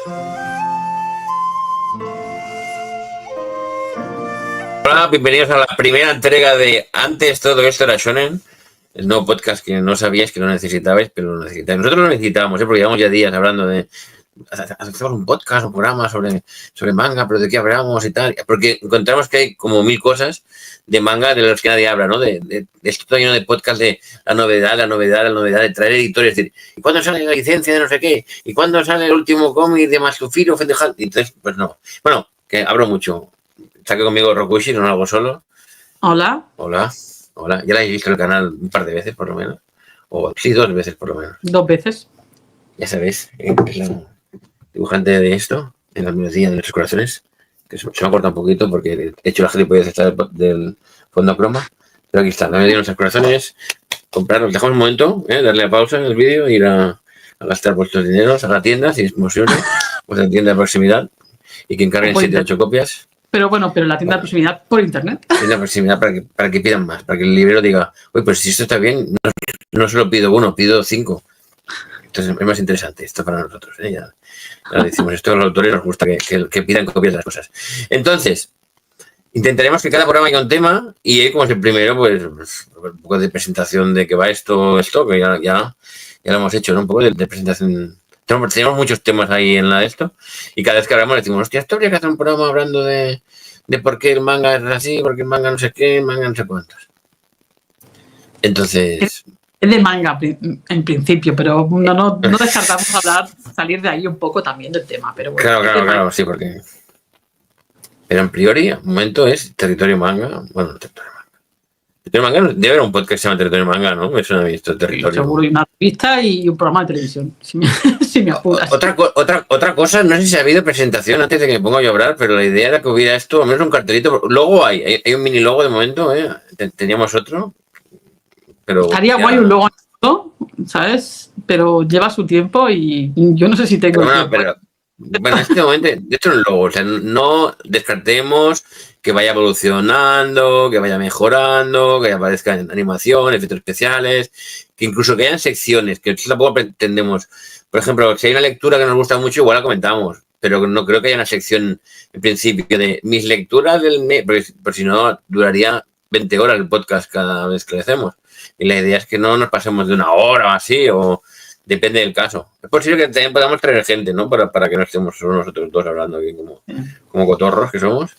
Hola, bienvenidos a la primera entrega de Antes todo esto era Shonen, el nuevo podcast que no sabíais que lo necesitabais, pero lo necesitáis. Nosotros lo necesitamos, porque llevamos ya días hablando de hacemos un podcast, un programa sobre manga, pero de qué hablamos y tal, porque encontramos que hay como 1000 cosas de manga de las que nadie habla, ¿no? De esto lleno de podcast de la novedad, de traer editores, decir, ¿y cuándo sale la licencia de no sé qué? ¿Y cuándo sale el último cómic de Masufiro? Entonces, pues no. Bueno, que hablo mucho. Está aquí conmigo Rokushi, no lo hago solo. Hola. Hola. Ya la habéis visto el canal un par de veces, por lo menos. O sí, 2 veces, por lo menos. 2 veces. Ya sabéis, la dibujante de esto, en la melodía de nuestros corazones, que se me ha cortado un poquito porque he hecho la gilipollez del fondo croma. Pero aquí está, la melodía de nuestros corazones. Comprarlos, dejamos un momento, darle a pausa en el vídeo, ir a gastar vuestros dineros a la tienda, si es posible, vuestra tienda de proximidad, y que encarguen 7 o 8 copias. Pero la tienda de proximidad por internet. Tienda de proximidad para que pidan más, para que el librero diga, oye, pues si esto está bien, no solo pido 1, pido 5. Entonces es más interesante esto para nosotros. Ya decimos esto a los autores, nos gusta que pidan copias de las cosas. Entonces, intentaremos que cada programa haya un tema y como es el primero, pues un poco de presentación de qué va esto, que ya lo hemos hecho, ¿no? Un poco de presentación. Tenemos muchos temas ahí en la de esto y cada vez que hablamos decimos, hostia, esto habría que hacer un programa hablando de por qué el manga es así, por qué el manga no sé qué, manga no sé cuántos. Entonces... Es de manga en principio, pero no descartamos salir de ahí un poco también del tema. Pero bueno, claro, sí, porque... Pero en priori, al momento es territorio manga. Bueno, territorio manga debe haber un podcast que se llama Territorio Manga, ¿no? Eso no he visto, territorio. Seguro, y una revista y un programa de televisión, si me apuras. Otra cosa, no sé si ha habido presentación antes de que me ponga yo a hablar, pero la idea era que hubiera esto, al menos un cartelito. Logo hay un mini logo de momento, teníamos otro. Pero estaría guay un logo, ¿sabes? Pero lleva su tiempo y yo no sé si tengo tiempo. Bueno, en este momento, esto es un logo, o sea, no descartemos que vaya evolucionando, que vaya mejorando, que aparezca en animación, efectos especiales, que incluso que hayan secciones, que tampoco pretendemos. Por ejemplo, si hay una lectura que nos gusta mucho, igual la comentamos, pero no creo que haya una sección en principio de mis lecturas del mes, porque si no duraría 20 horas el podcast cada vez que le hacemos. Y la idea es que no nos pasemos de 1 hora o así, o depende del caso. Es posible que también podamos traer gente, ¿no? Para que no estemos solo nosotros dos hablando aquí como cotorros que somos.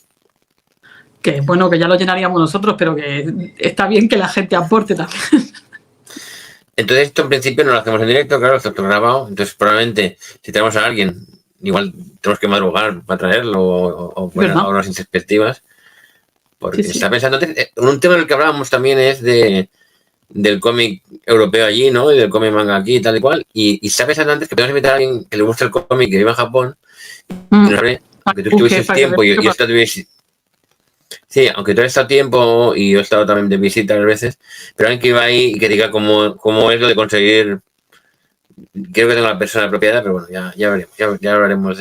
Que bueno, que ya lo llenaríamos nosotros, pero que está bien que la gente aporte también. Entonces esto en principio no lo hacemos en directo, claro, está todo grabado. Entonces probablemente si tenemos a alguien, igual tenemos que madrugar para traerlo o a unas perspectivas. Porque sí. Está pensando, un tema del que hablábamos también es del cómic europeo allí, ¿no? Y del cómic manga aquí y tal y cual. Y está pensando antes que podemos invitar a alguien que le guste el cómic que viva en Japón. Aunque tú tuvieses tiempo y yo estuviese... Sí, aunque tú has estado tiempo y yo he estado también de visita a veces, pero alguien que iba ahí y que diga cómo es lo de conseguir... Creo que tengo la persona apropiada, pero bueno, ya veremos, ya hablaremos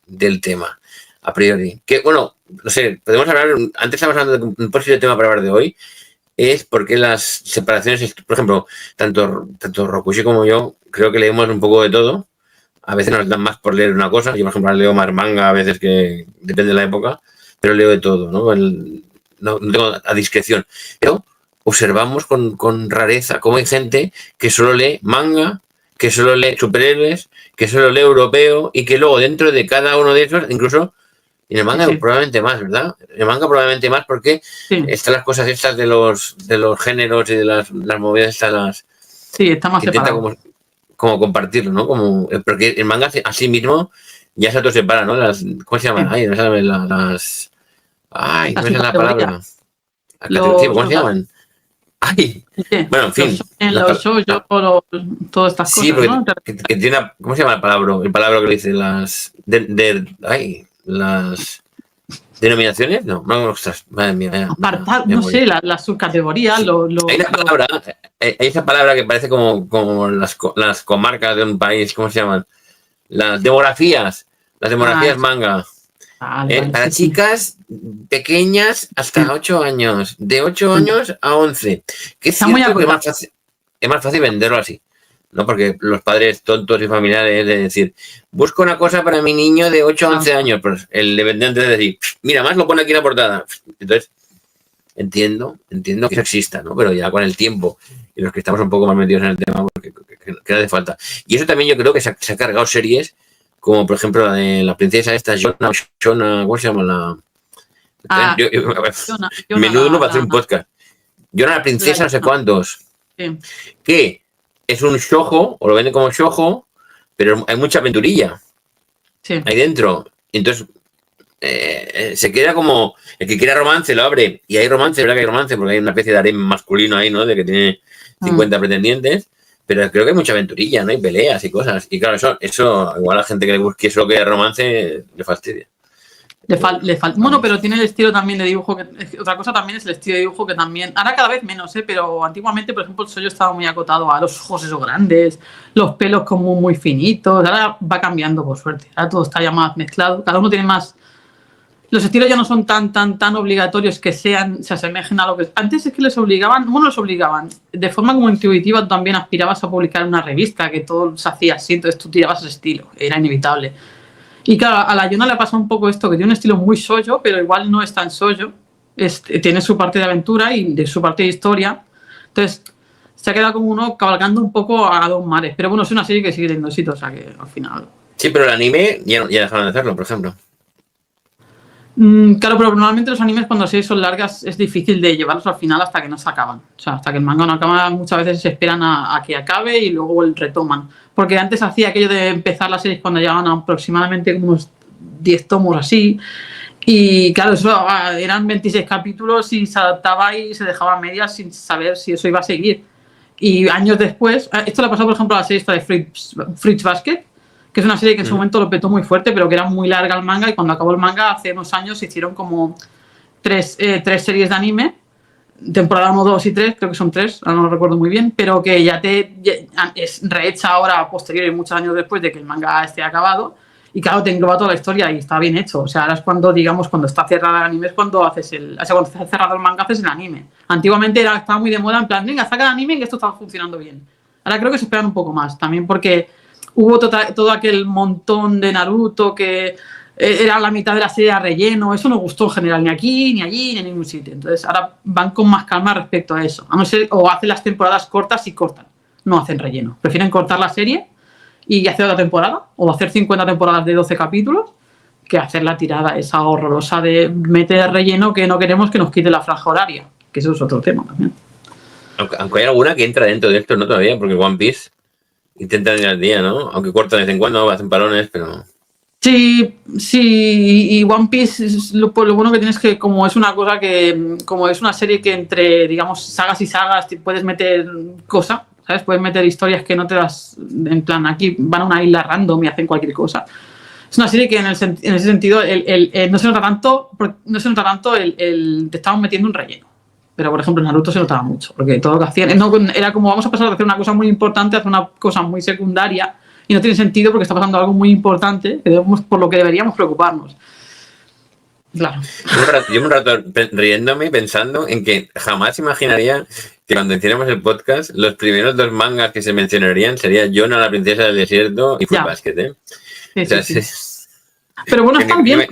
del tema a priori. Que bueno, no sé, podemos hablar... Antes estábamos hablando de un posible tema para hablar de hoy, es porque las separaciones, por ejemplo, tanto Rokushi como yo, creo que leemos un poco de todo. A veces nos dan más por leer una cosa. Yo, por ejemplo, leo más manga a veces, que depende de la época, pero leo de todo, ¿no? No tengo a discreción. Pero observamos con rareza cómo hay gente que solo lee manga, que solo lee superhéroes, que solo lee europeo y que luego dentro de cada uno de esos, incluso... Y en el manga probablemente más, ¿verdad? En el manga probablemente más porque están las cosas estas de los géneros y de las movidas estas. Sí, está más separado. Como compartirlo, ¿no? Porque el manga así mismo ya se autosepara, ¿no? ¿Cómo se llaman? Ay, no sé, las... Ay, no sé la palabra. ¿Cómo se llaman? Ay, bueno, en fin. Los shoujo, todas estas cosas, ¿no? Que tiene, ¿cómo se llama el palabra que le dice? Las denominaciones, no, madre mía. No sé, las subcategorías, hay esa palabra que parece como las comarcas de un país, ¿cómo se llaman? Las demografías manga. Para chicas pequeñas hasta 8 años, de 8 años a 11. Que es cierto que es más fácil venderlo así. ¿no? Porque los padres tontos y familiares de decir, busco una cosa para mi niño de 8 a 11 años, pues el dependiente de decir, mira, más lo pone aquí en la portada. Entonces, entiendo que eso exista, ¿no? Pero ya con el tiempo y los que estamos un poco más metidos en el tema, porque que no hace falta. Y eso también yo creo que se ha cargado series como, por ejemplo, la de la princesa esta, Shona, ¿cómo se llama? Menudo no va a hacer un podcast. Yona la princesa, no sé cuántos. Sí. Que es un shoujo, o lo venden como shoujo, pero hay mucha aventurilla ahí dentro. Entonces, se queda como el que quiera romance lo abre, y hay romance, verdad que hay romance, porque hay una especie de harem masculino ahí, ¿no? De que tiene 50 pretendientes, pero creo que hay mucha aventurilla, ¿no? Hay peleas y cosas. Y claro, eso igual a la gente que le busque eso que es romance le fastidia. Bueno, pero tiene el estilo también de dibujo. Otra cosa también es el estilo de dibujo que también. Ahora cada vez menos, pero antiguamente, por ejemplo, el Shoujo estaba muy acotado a los ojos esos grandes, los pelos como muy finitos. Ahora va cambiando, por suerte. Ahora todo está ya más mezclado. Cada uno tiene más. Los estilos ya no son tan obligatorios que se asemejen a lo que. Antes es que los obligaban. De forma como intuitiva también aspirabas a publicar en una revista, que todo se hacía así, entonces tú tirabas ese estilo. Era inevitable. Y claro, a la Yona le pasa un poco esto, que tiene un estilo muy shoujo, pero igual no es tan shoujo. Tiene su parte de aventura y de su parte de historia. Entonces, se ha quedado como uno cabalgando un poco a dos mares. Pero bueno, es una serie que sigue teniendo éxito, o sea que al final... Sí, pero el anime ya dejaron de hacerlo, por ejemplo. Claro, pero normalmente los animes cuando las series son largas es difícil de llevarlos al final hasta que no se acaban. O sea, hasta que el manga no acaba, muchas veces se esperan a que acabe y luego el retoman. Porque antes hacía aquello de empezar las series cuando llegaban a aproximadamente unos 10 tomos así. Y claro, eso eran 26 capítulos y se adaptaba y se dejaba a medias sin saber si eso iba a seguir. Y años después, esto le ha pasado por ejemplo a la serie esta de Fruits Basket, que es una serie que en su momento lo petó muy fuerte, pero que era muy larga el manga, y cuando acabó el manga, hace unos años, se hicieron como tres series de anime, temporada 1, 2 y 3, creo que son 3, ahora no lo recuerdo muy bien, pero que ya es rehecha ahora, a posteriori, muchos años después de que el manga esté acabado, y claro, te engloba toda la historia y está bien hecho. O sea, ahora es cuando, digamos, cuando está cerrado el anime, es cuando haces cuando está cerrado el manga, haces el anime. Antiguamente estaba muy de moda, en plan, venga, saca el anime, que esto está funcionando bien. Ahora creo que se esperan un poco más, también porque hubo todo aquel montón de Naruto que era la mitad de la serie a relleno. Eso no gustó en general, ni aquí, ni allí, ni en ningún sitio. Entonces ahora van con más calma respecto a eso. A no ser, o hacen las temporadas cortas y cortan. No hacen relleno. Prefieren cortar la serie y hacer otra temporada, o hacer 50 temporadas de 12 capítulos, que hacer la tirada esa horrorosa de meter relleno que no queremos que nos quite la franja horaria. Que eso es otro tema también. Aunque hay alguna que entra dentro de esto, no todavía, porque One Piece intentan ir al día, ¿no? Aunque cortan de vez en cuando, hacen parones, pero... Sí, y One Piece, lo bueno que tienes que, como es una cosa que, como es una serie que entre, digamos, sagas y sagas, puedes meter cosas, ¿sabes? Puedes meter historias que no te das, en plan, aquí van a una isla random y hacen cualquier cosa. Es una serie que en ese sentido no se nota tanto te estaban metiendo un relleno. Pero, por ejemplo, en Naruto se notaba mucho, porque todo lo que hacían era como vamos a pasar de hacer una cosa muy importante a hacer una cosa muy secundaria, y no tiene sentido porque está pasando algo muy importante por lo que deberíamos preocuparnos. Claro. Llevo un rato riéndome pensando en que jamás imaginaría que cuando hiciéramos el podcast los primeros 2 mangas que se mencionarían serían Yona, la princesa del desierto y Fruits Basket, ¿eh? Sí, o sea, sí. Pero bueno, están bien.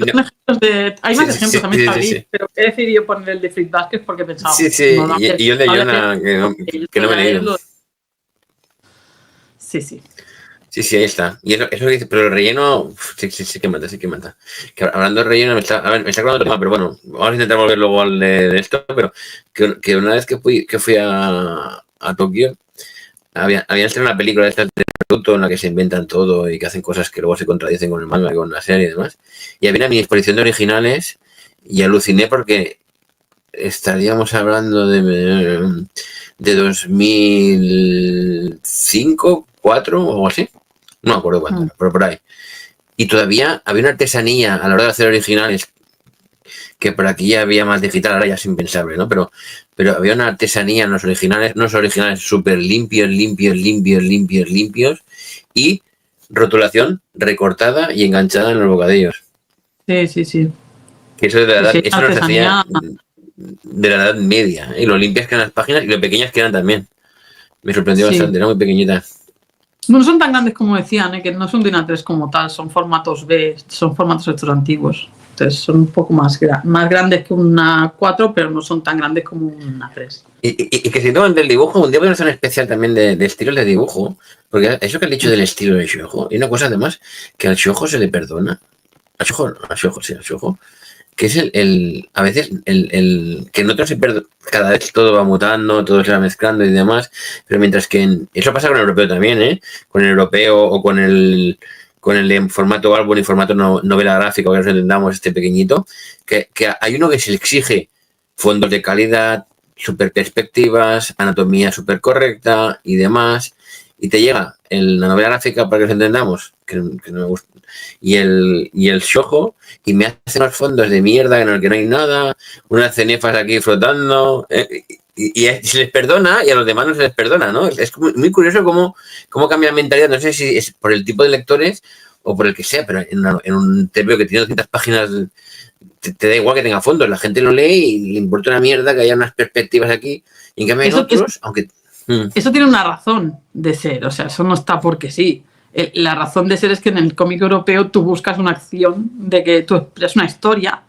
Hay más ejemplos también, sí. Pero he decidido poner el de Fruits Basket porque pensaba... Sí, y yo el de Yona, que no me he leído. Sí. Sí, ahí está. Y eso que dice, pero el relleno, sí que mata. Que hablando de relleno, me está acordando tema, pero bueno, vamos a intentar volver luego al de esto, pero que una vez que fui a Tokio, había estrenado una película de esta de Naruto en la que se inventan todo y que hacen cosas que luego se contradicen con el manga y con la serie y demás. Y había una mini exposición de originales y aluciné porque estaríamos hablando de 2005, 2004 o algo así. No me acuerdo cuándo, pero por ahí. Y todavía había una artesanía a la hora de hacer originales, que por aquí ya había más digital, ahora ya es impensable, ¿no? Pero había una artesanía en los originales súper limpios, y rotulación recortada y enganchada en los bocadillos. Sí. Que eso de la edad, eso nos hacía de la Edad Media, y lo limpias que eran las páginas y lo pequeñas que eran también. Me sorprendió bastante, era muy pequeñita. No son tan grandes como decían, que no son de una 3 como tal, son formatos B, son formatos estos antiguos. Entonces son un poco más grandes que una 4, pero no son tan grandes como una 3. Y que si toman del dibujo, un día podemos hacer un especial también de estilos de dibujo, porque eso que has dicho del estilo de Shoujo, y una cosa además, que al Shoujo se le perdona, al Shoujo, que es a veces que en otros cada vez todo va mutando, todo se va mezclando y demás, pero mientras que eso pasa con el europeo también, con el europeo o con el en formato álbum y formato novela gráfica, que nos entendamos, pequeñito, que hay uno que se le exige fondos de calidad, super perspectivas, anatomía súper correcta y demás, y te llega la novela gráfica, para que nos entendamos, que no me gusta, y el shoujo, y me hace unos fondos de mierda en el que no hay nada, unas cenefas aquí flotando, y se les perdona, y a los demás no se les perdona, ¿no? Es muy curioso cómo cambia la mentalidad. No sé si es por el tipo de lectores o por el que sea, pero en un TVO que tiene 200 páginas te da igual que tenga fondos, la gente lo lee y le importa una mierda que haya unas perspectivas aquí, y en cambio hay otros, aunque... Eso tiene una razón de ser, o sea, eso no está porque sí. La razón de ser es que en el cómic europeo tú buscas una acción, de que tú expresas una historia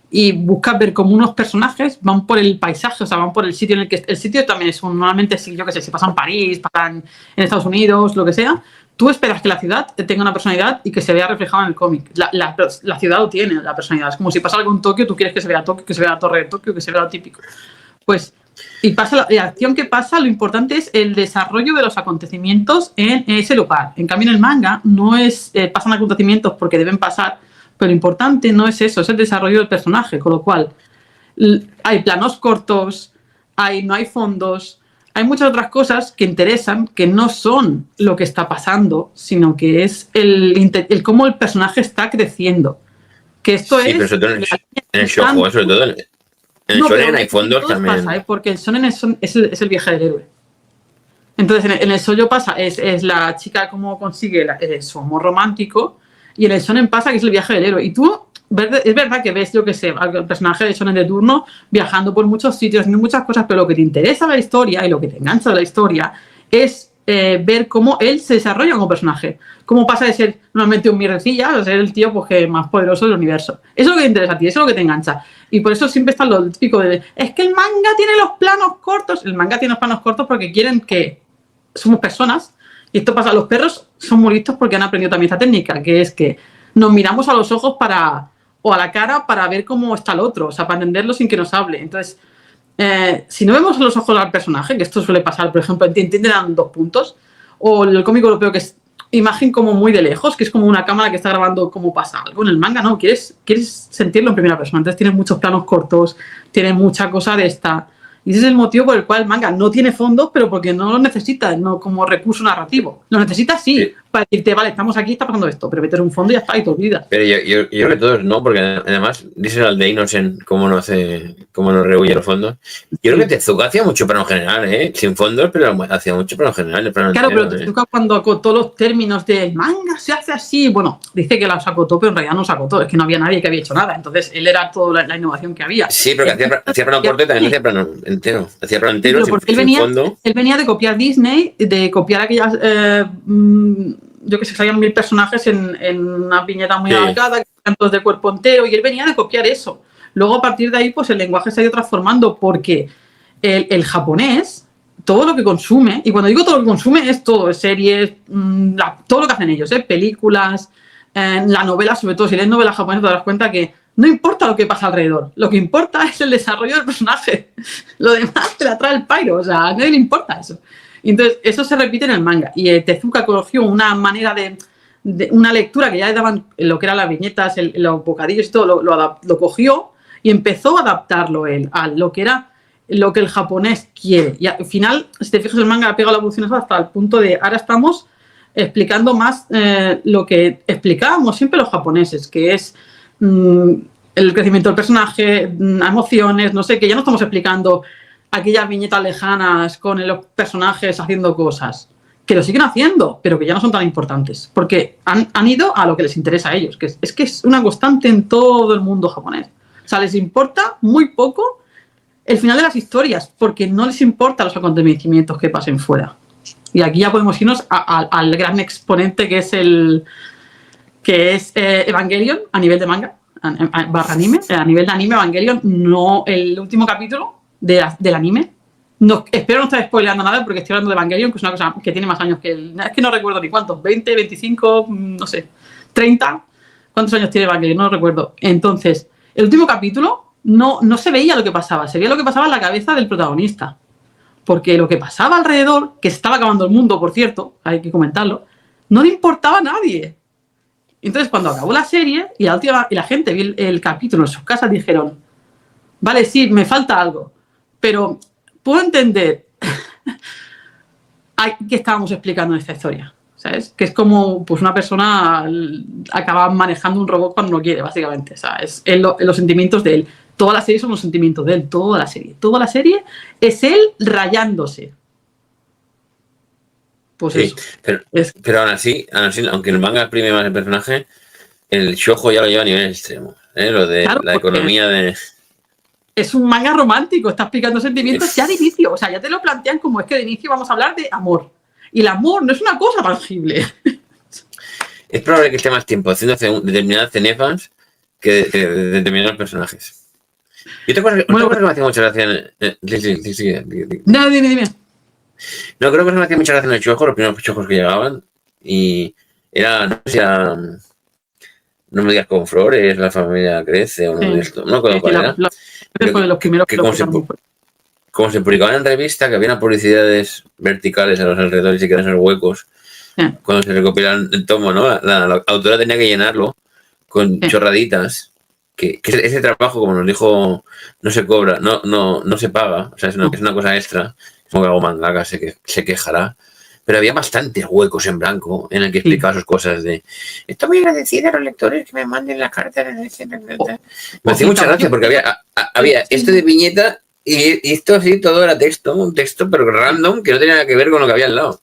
y buscas ver cómo unos personajes van por el paisaje, o sea, van por el sitio en el que... El sitio también es normalmente, yo qué sé, si pasa en París, pasan en Estados Unidos, lo que sea, tú esperas que la ciudad tenga una personalidad y que se vea reflejada en el cómic. La ciudad lo tiene, la personalidad. Es como si pasa algo en Tokio, tú quieres que se vea Tokio, que se vea la torre de Tokio, que se vea lo típico. Pues... Y pasa la acción que pasa, lo importante es el desarrollo de los acontecimientos en ese lugar. En cambio, en el manga no es pasan acontecimientos porque deben pasar, pero lo importante no es eso, es el desarrollo del personaje, con lo cual hay planos cortos, no hay fondos, hay muchas otras cosas que interesan, que no son lo que está pasando, sino que es el cómo el personaje está creciendo. Que esto sí, es... pero sobre todo en el shoujo, sobre todo en el shonen hay fondos también. Pasa, porque el shonen es el viaje del héroe. Entonces, en el shoujo pasa, es la chica cómo consigue su amor romántico, y en el shonen pasa que es el viaje del héroe. Y tú, es verdad que ves, yo que sé, al personaje de shonen de turno viajando por muchos sitios, haciendo muchas cosas, pero lo que te interesa de la historia y lo que te engancha de la historia es ver cómo él se desarrolla como personaje. Cómo pasa de ser normalmente un mierdecilla a ser el tío pues, que más poderoso del universo. Eso es lo que te interesa a ti, eso es lo que te engancha. Y por eso siempre está lo típico de... Es que el manga tiene los planos cortos. El manga tiene los planos cortos porque quieren que... Somos personas. Y esto pasa. Los perros son muy listos porque han aprendido también esta técnica, que es que nos miramos a los ojos o a la cara para ver cómo está el otro. O sea, para entenderlo sin que nos hable. Entonces... si no vemos a los ojos al personaje, que esto suele pasar, por ejemplo, entienden 2 puntos, o el cómic europeo que es imagen como muy de lejos, que es como una cámara que está grabando cómo pasa algo. En el manga no, quieres sentirlo en primera persona, entonces tiene muchos planos cortos, tiene mucha cosa de esta, y ese es el motivo por el cual el manga no tiene fondos, pero porque no lo necesita, no como recurso narrativo. Lo necesita sí, para decirte, vale, estamos aquí, está pasando esto, pero meter un fondo y ya está, y te olvidas. Pero yo creo que todos no, porque además, dice al de Innocent cómo no rehuye los fondos. Yo creo que Tezuka hacía mucho plano general, sin fondos, pero hacía mucho plano general. Claro, entero, pero Tezuka cuando acotó los términos del manga se hace así, bueno, dice que los acotó, pero en realidad no los acotó, es que no había nadie que había hecho nada, entonces él era toda la innovación que había. Sí, pero que hacía plano corto y también hacía plano entero. Hacía plano entero sin fondo. Él venía de copiar Disney, de copiar aquellas... yo que sé, salían 1000 personajes en una viñeta muy alargada, cantos de cuerpo entero, y él venía de copiar eso. Luego, a partir de ahí, pues el lenguaje se ha ido transformando porque el japonés, todo lo que consume, y cuando digo todo lo que consume es todo, es series, todo lo que hacen ellos, películas, la novela, sobre todo, si lees novelas japonesas te darás cuenta que no importa lo que pasa alrededor, lo que importa es el desarrollo del personaje. Lo demás te la trae el pairo, o sea, a nadie le importa eso. Y entonces, eso se repite en el manga. Y Tezuka cogió una manera de una lectura que ya le daban lo que eran las viñetas, los bocadillos y todo, lo cogió y empezó a adaptarlo él a lo que era lo que el japonés quiere. Y al final, si te fijas, el manga ha pegado la evolución hasta el punto de ahora estamos explicando más lo que explicábamos siempre los japoneses, que es el crecimiento del personaje, emociones, no sé, que ya no estamos explicando aquellas viñetas lejanas con los personajes haciendo cosas, que lo siguen haciendo, pero que ya no son tan importantes, porque han ido a lo que les interesa a ellos, que es una constante en todo el mundo japonés. O sea, les importa muy poco el final de las historias, porque no les importa los acontecimientos que pasen fuera. Y aquí ya podemos irnos al gran exponente que es Evangelion a nivel de manga, barra anime. A nivel de anime, Evangelion, no el último capítulo del anime. No, espero no estar spoileando nada porque estoy hablando de Evangelion, que es una cosa que tiene más años que es que no recuerdo ni cuántos, 20, 25, no sé, 30. ¿Cuántos años tiene Evangelion? No lo recuerdo. Entonces, el último capítulo no se veía lo que pasaba, se veía lo que pasaba en la cabeza del protagonista. Porque lo que pasaba alrededor, que se estaba acabando el mundo, por cierto, hay que comentarlo, no le importaba a nadie. Entonces, cuando acabó la serie y la gente vio el capítulo en sus casas, dijeron, vale, sí, me falta algo, pero puedo entender qué estábamos explicando en esta historia, ¿sabes? Que es como pues una persona acaba manejando un robot cuando no quiere, básicamente. O sea, es los sentimientos de él. Toda la serie son los sentimientos de él, toda la serie. Toda la serie es él rayándose. Pues sí, eso. Pero aún así, aunque el manga exprime más el personaje, el shoujo ya lo lleva a nivel extremo. Lo de claro, la economía de... Es un manga romántico, está explicando sentimientos ya de inicio. O sea, ya te lo plantean como es que de inicio vamos a hablar de amor. Y el amor no es una cosa tangible. Es probable que esté más tiempo haciendo determinadas cenefas que de determinados personajes. Y otra cosa que me hacía mucha gracia... No, dime. No, creo que me hacía mucha gracia en el shoujo, los primeros shoujos que llegaban. Y era... No sé si era... No me digas con flores, la familia crece o no de esto. No recuerdo cuál era. Fue de los primeros que como se publicaban en revista, que había publicidades verticales a los alrededores y que eran esos huecos. Cuando se recopilan el tomo, ¿no? La autora tenía que llenarlo con chorraditas. Que ese trabajo, como nos dijo, no se cobra, no se paga. O sea, es una cosa extra. Como que algo mangaka se quejará. Pero había bastantes huecos en blanco en el que explicaba sus cosas de estoy muy agradecida a los lectores que me manden las cartas. Me hacía mucha gracia porque había esto de viñeta y esto así, todo era texto, un texto pero random que no tenía nada que ver con lo que había al lado.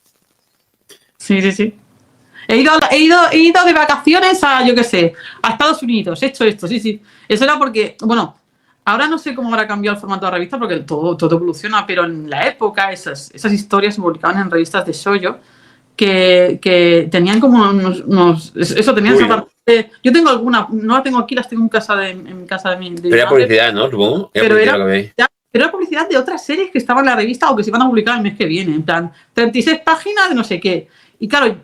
Sí. He ido de vacaciones a, yo qué sé, a Estados Unidos, he hecho esto, sí. Eso era porque, bueno, ahora no sé cómo habrá cambiado el formato de la revista porque todo evoluciona, pero en la época esas historias se publicaban en revistas de shoujo que tenían como tenían esa parte. Yo tengo alguna, no la tengo aquí, las tengo en mi casa de mi pero era publicidad, ¿no? Supongo. Pero era publicidad de otras series que estaban en la revista o que se iban a publicar el mes que viene, en plan, 36 páginas de no sé qué. Y claro,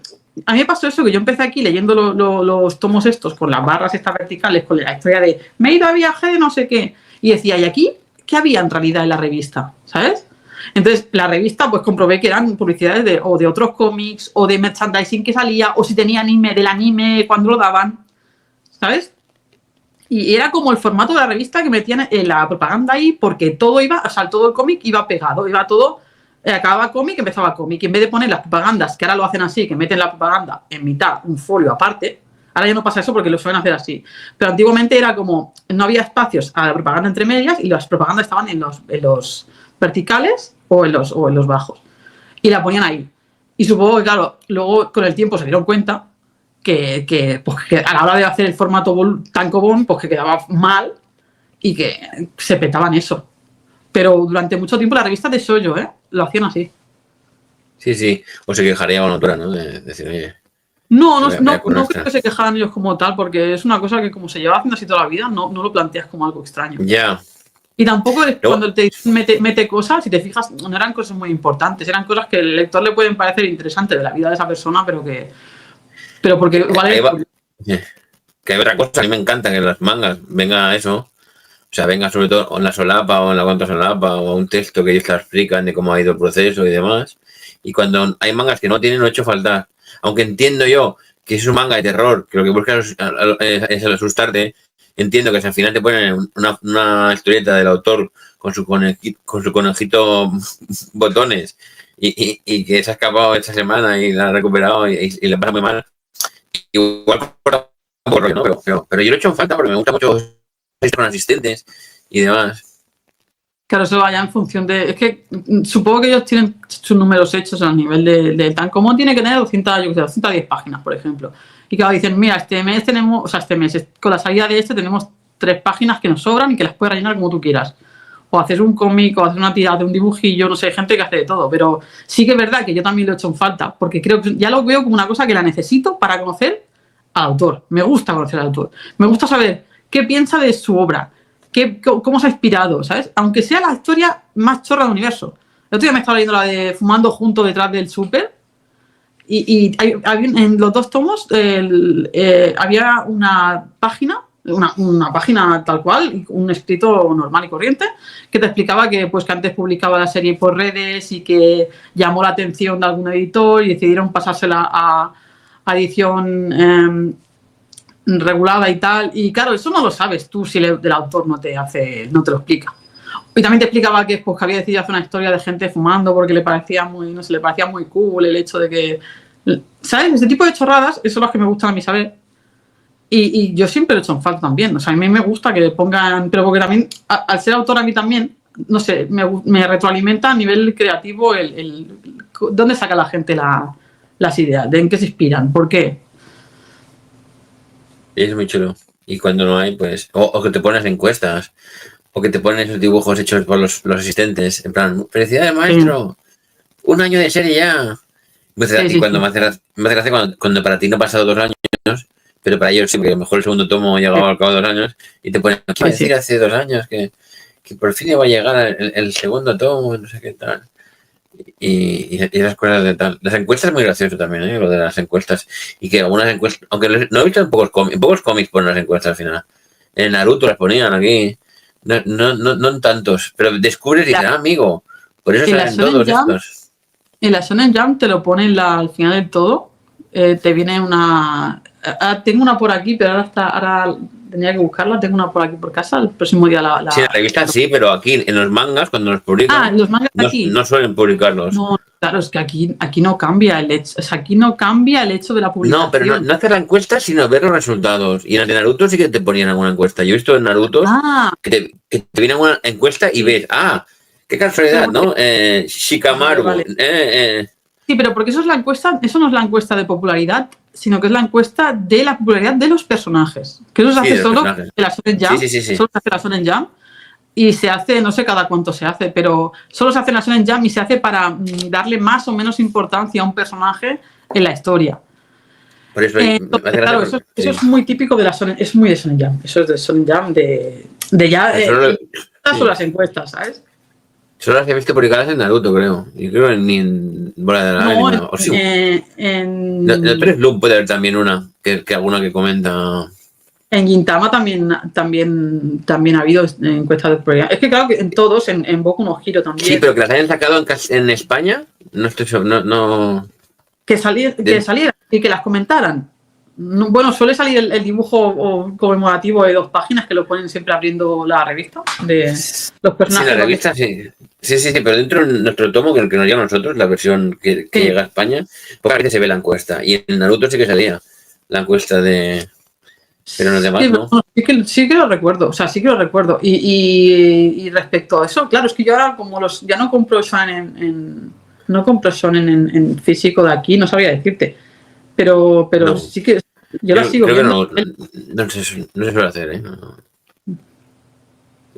a mí me pasó eso, que yo empecé aquí leyendo los tomos estos con las barras estas verticales, con la historia de me he ido a viaje de no sé qué. Y decía, ¿y aquí qué había en realidad en la revista? ¿Sabes? Entonces, la revista, pues comprobé que eran publicidades de otros cómics, o de merchandising que salía, o si tenía del anime cuando lo daban, ¿sabes? Y era como el formato de la revista que metían en la propaganda ahí, porque todo todo el cómic iba pegado, iba todo, acababa cómic, empezaba cómic. Y en vez de poner las propagandas, que ahora lo hacen así, que meten la propaganda en mitad, un folio aparte. Ahora ya no pasa eso porque lo suelen hacer así. Pero antiguamente era como, no había espacios a la propaganda entre medias y las propagandas estaban en los verticales o en los bajos. Y la ponían ahí. Y supongo que, claro, luego con el tiempo se dieron cuenta que a la hora de hacer el formato tankobon, pues que quedaba mal y que se petaban eso. Pero durante mucho tiempo la revista de shoujo, lo hacían así. Sí. O se quejaría con otra, ¿no? De decir, oye... No creo que se quejaran ellos como tal, porque es una cosa que como se lleva haciendo así toda la vida, no lo planteas como algo extraño. Ya. Y tampoco cuando te mete cosas, si te fijas, no eran cosas muy importantes, eran cosas que al lector le pueden parecer interesantes de la vida de esa persona, pero porque igual que hay otra cosa, a mí me encanta que en las mangas venga eso, o sea, venga sobre todo en la solapa o en la contrasolapa o un texto que ellos te explican de cómo ha ido el proceso y demás. Y cuando hay mangas que no tienen, no he hecho falta. Aunque entiendo yo que es un manga de terror, que lo que busca es asustarte, entiendo que si al final te ponen una historieta del autor con su conejito botones y que se ha escapado esta semana y la ha recuperado y le pasa muy mal, igual por rollo, ¿no? Pero yo lo he hecho en falta porque me gusta mucho con asistentes y demás. Claro, eso vaya en función de... Es que supongo que ellos tienen sus números hechos a nivel de tankobon tiene que tener 210 páginas, por ejemplo. Y claro, dicen, mira, este mes, con la salida de tenemos 3 páginas que nos sobran y que las puedes rellenar como tú quieras. o haces un cómic, o haces una tirada de un dibujillo, no sé, hay gente que hace de todo, pero sí que es verdad que yo también lo he hecho en falta, porque creo que ya lo veo como una cosa que la necesito para conocer al autor. Me gusta conocer al autor, me gusta saber qué piensa de su obra, cómo se ha inspirado, ¿sabes? Aunque sea la historia más chorra del universo. El otro día me estaba leyendo la de Fumando Juntos detrás del súper, y en los 2 tomos había una página, una página tal cual, un escrito normal y corriente, que te explicaba que antes publicaba la serie por redes y que llamó la atención de algún editor y decidieron pasársela a edición regulada y tal. Y claro, eso no lo sabes tú si el autor no te lo explica. Y también te explicaba que había decidido hacer una historia de gente fumando porque le parecía muy cool el hecho de que, ¿sabes? Este tipo de chorradas, eso son las que me gustan a mí saber. Y yo siempre lo he hecho en falta también. O sea, a mí me gusta que pongan, pero porque también, al ser autor a mí también, no sé, me retroalimenta a nivel creativo dónde saca la gente las ideas, de en qué se inspiran, por qué. Es muy chulo. Y cuando no hay, pues, o que te pones encuestas, o que te ponen esos dibujos hechos por los asistentes, en plan, felicidades maestro, 1 año de serie ya. Y cuando me hace gracia cuando para ti no ha pasado 2 años, pero para ellos sí, porque a lo mejor el segundo tomo ha llegado al cabo de 2 años, y te ponen, ¿qué decir hace 2 años? Que por fin iba a llegar el segundo tomo, no sé qué tal. Y esas cosas de tal. Las encuestas es muy gracioso también, lo de las encuestas. Y que algunas encuestas, aunque no he visto en pocos cómics ponen las encuestas al final. En Naruto las ponían aquí. No en tantos. Pero descubres y dices, amigo, por eso salen todos estos. En la Shonen Jump te lo ponen al final del todo. Te viene una... tengo una por aquí, pero ahora tenía que buscarla. Tengo una por aquí por casa. El próximo día la... Sí, en la revista sí, pero aquí en los mangas, cuando los publican, los mangas aquí no suelen publicarlos. No, claro, es que aquí no cambia el hecho. O sea, aquí no cambia el hecho de la publicación. No, pero no hacer la encuesta, sino ver los resultados. Y en el de Naruto sí que te ponían alguna encuesta. Yo he visto en Naruto que te viene una encuesta y ves, qué casualidad, ¿no? Shikamaru. Vale. Sí, pero porque eso no es la encuesta de popularidad, sino que es la encuesta de la popularidad de los personajes. Que eso se hace solo en la Shonen Jump. Sí. Solo se hace la Shonen Jump. Y se hace, no sé cada cuánto se hace, pero solo se hace en la Shonen Jump y se hace para darle más o menos importancia a un personaje en la historia. Por eso, claro, eso es muy típico de la Shonen, es muy de Shonen Jump. Eso es de Shonen Jump de ya. Son las encuestas, ¿sabes? Solo las he visto publicadas en Naruto, creo. Y creo que ni en Bola de la No, o sí. En el 3 Bloom puede haber también una, que alguna que comenta. En Gintama también ha habido encuestas de popularidad. Es que claro que en todos, en Boku no Hero también. Sí, pero que las hayan sacado en España, no estoy seguro, no. Que salieran y que las comentaran. No, bueno, suele salir el dibujo conmemorativo de 2 páginas que lo ponen siempre abriendo la revista de los personajes. Sí, la revista sí, pero dentro de nuestro tomo, que nos llama a nosotros, la versión que llega a España, pues a veces se ve la encuesta. Y en Naruto sí que salía la encuesta de... Pero los demás no. Sí que lo recuerdo, o sea, sí que lo recuerdo. Y respecto a eso, claro, es que yo ahora como ya no compro shonen en físico de aquí, no sabría decirte. Pero no. Sí que yo la sigo viendo. No se suele hacer, No.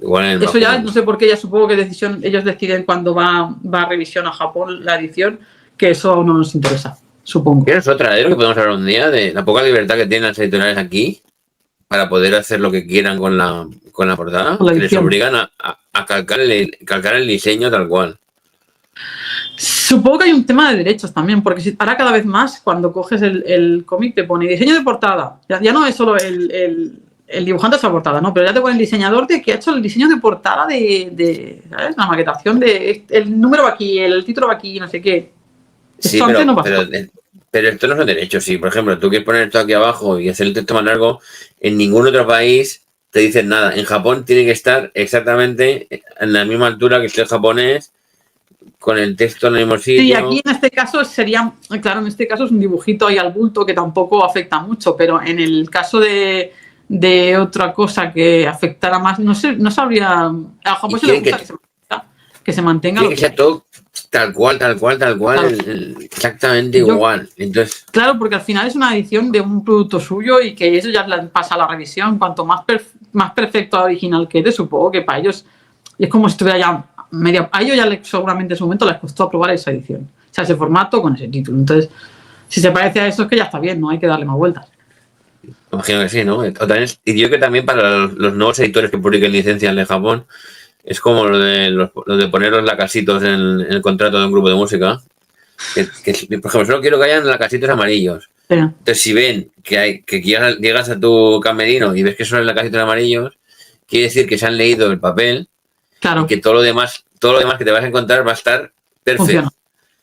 Igual eso ya no sé por qué, ya supongo que ellos deciden cuando va a revisión a Japón la edición, que eso no nos interesa, supongo. Es otra, lo que podemos hablar un día de la poca libertad que tienen las editoriales aquí para poder hacer lo que quieran con la portada, que les obligan a calcar el diseño tal cual. Supongo que hay un tema de derechos también, porque ahora cada vez más cuando coges el cómic te pone diseño de portada. Ya no es solo el dibujante de esa portada, ¿no? Pero ya te pone el diseñador que ha hecho el diseño de portada de ¿sabes? La maquetación de el número va aquí, el título va aquí, no sé qué. Sí, pero esto no son derechos. Si, por ejemplo, tú quieres poner esto aquí abajo y hacer el texto más largo, en ningún otro país te dicen nada. En Japón tiene que estar exactamente en la misma altura que esté el japonés, con el texto en el mismo sitio. Sí, aquí en este caso claro, en este caso es un dibujito ahí al bulto que tampoco afecta mucho, pero en el caso de otra cosa que afectara más, no sé, no sabría. A Japón se le gusta que se mantenga lo que sea todo tal cual, claro. Exactamente igual. Entonces, claro, porque al final es una edición de un producto suyo y que eso ya pasa a la revisión. Cuanto más perfecto original quede, supongo que para ellos Y es como si estuviera ya media... A ellos ya seguramente en su momento les costó aprobar esa edición. O sea, ese formato con ese título. Entonces, si se parece a eso es que ya está bien, no hay que darle más vueltas. Imagino que sí, ¿no? Y yo creo que también para los nuevos editores que publiquen licencias de Japón, es como lo de poner los lacasitos en el contrato de un grupo de música. Que, por ejemplo, solo quiero que hayan lacasitos amarillos. Sí. Entonces, si ven que llegas a tu camerino y ves que son lacasitos amarillos, quiere decir que se han leído el papel, claro, y que todo lo demás que te vas a encontrar va a estar perfecto.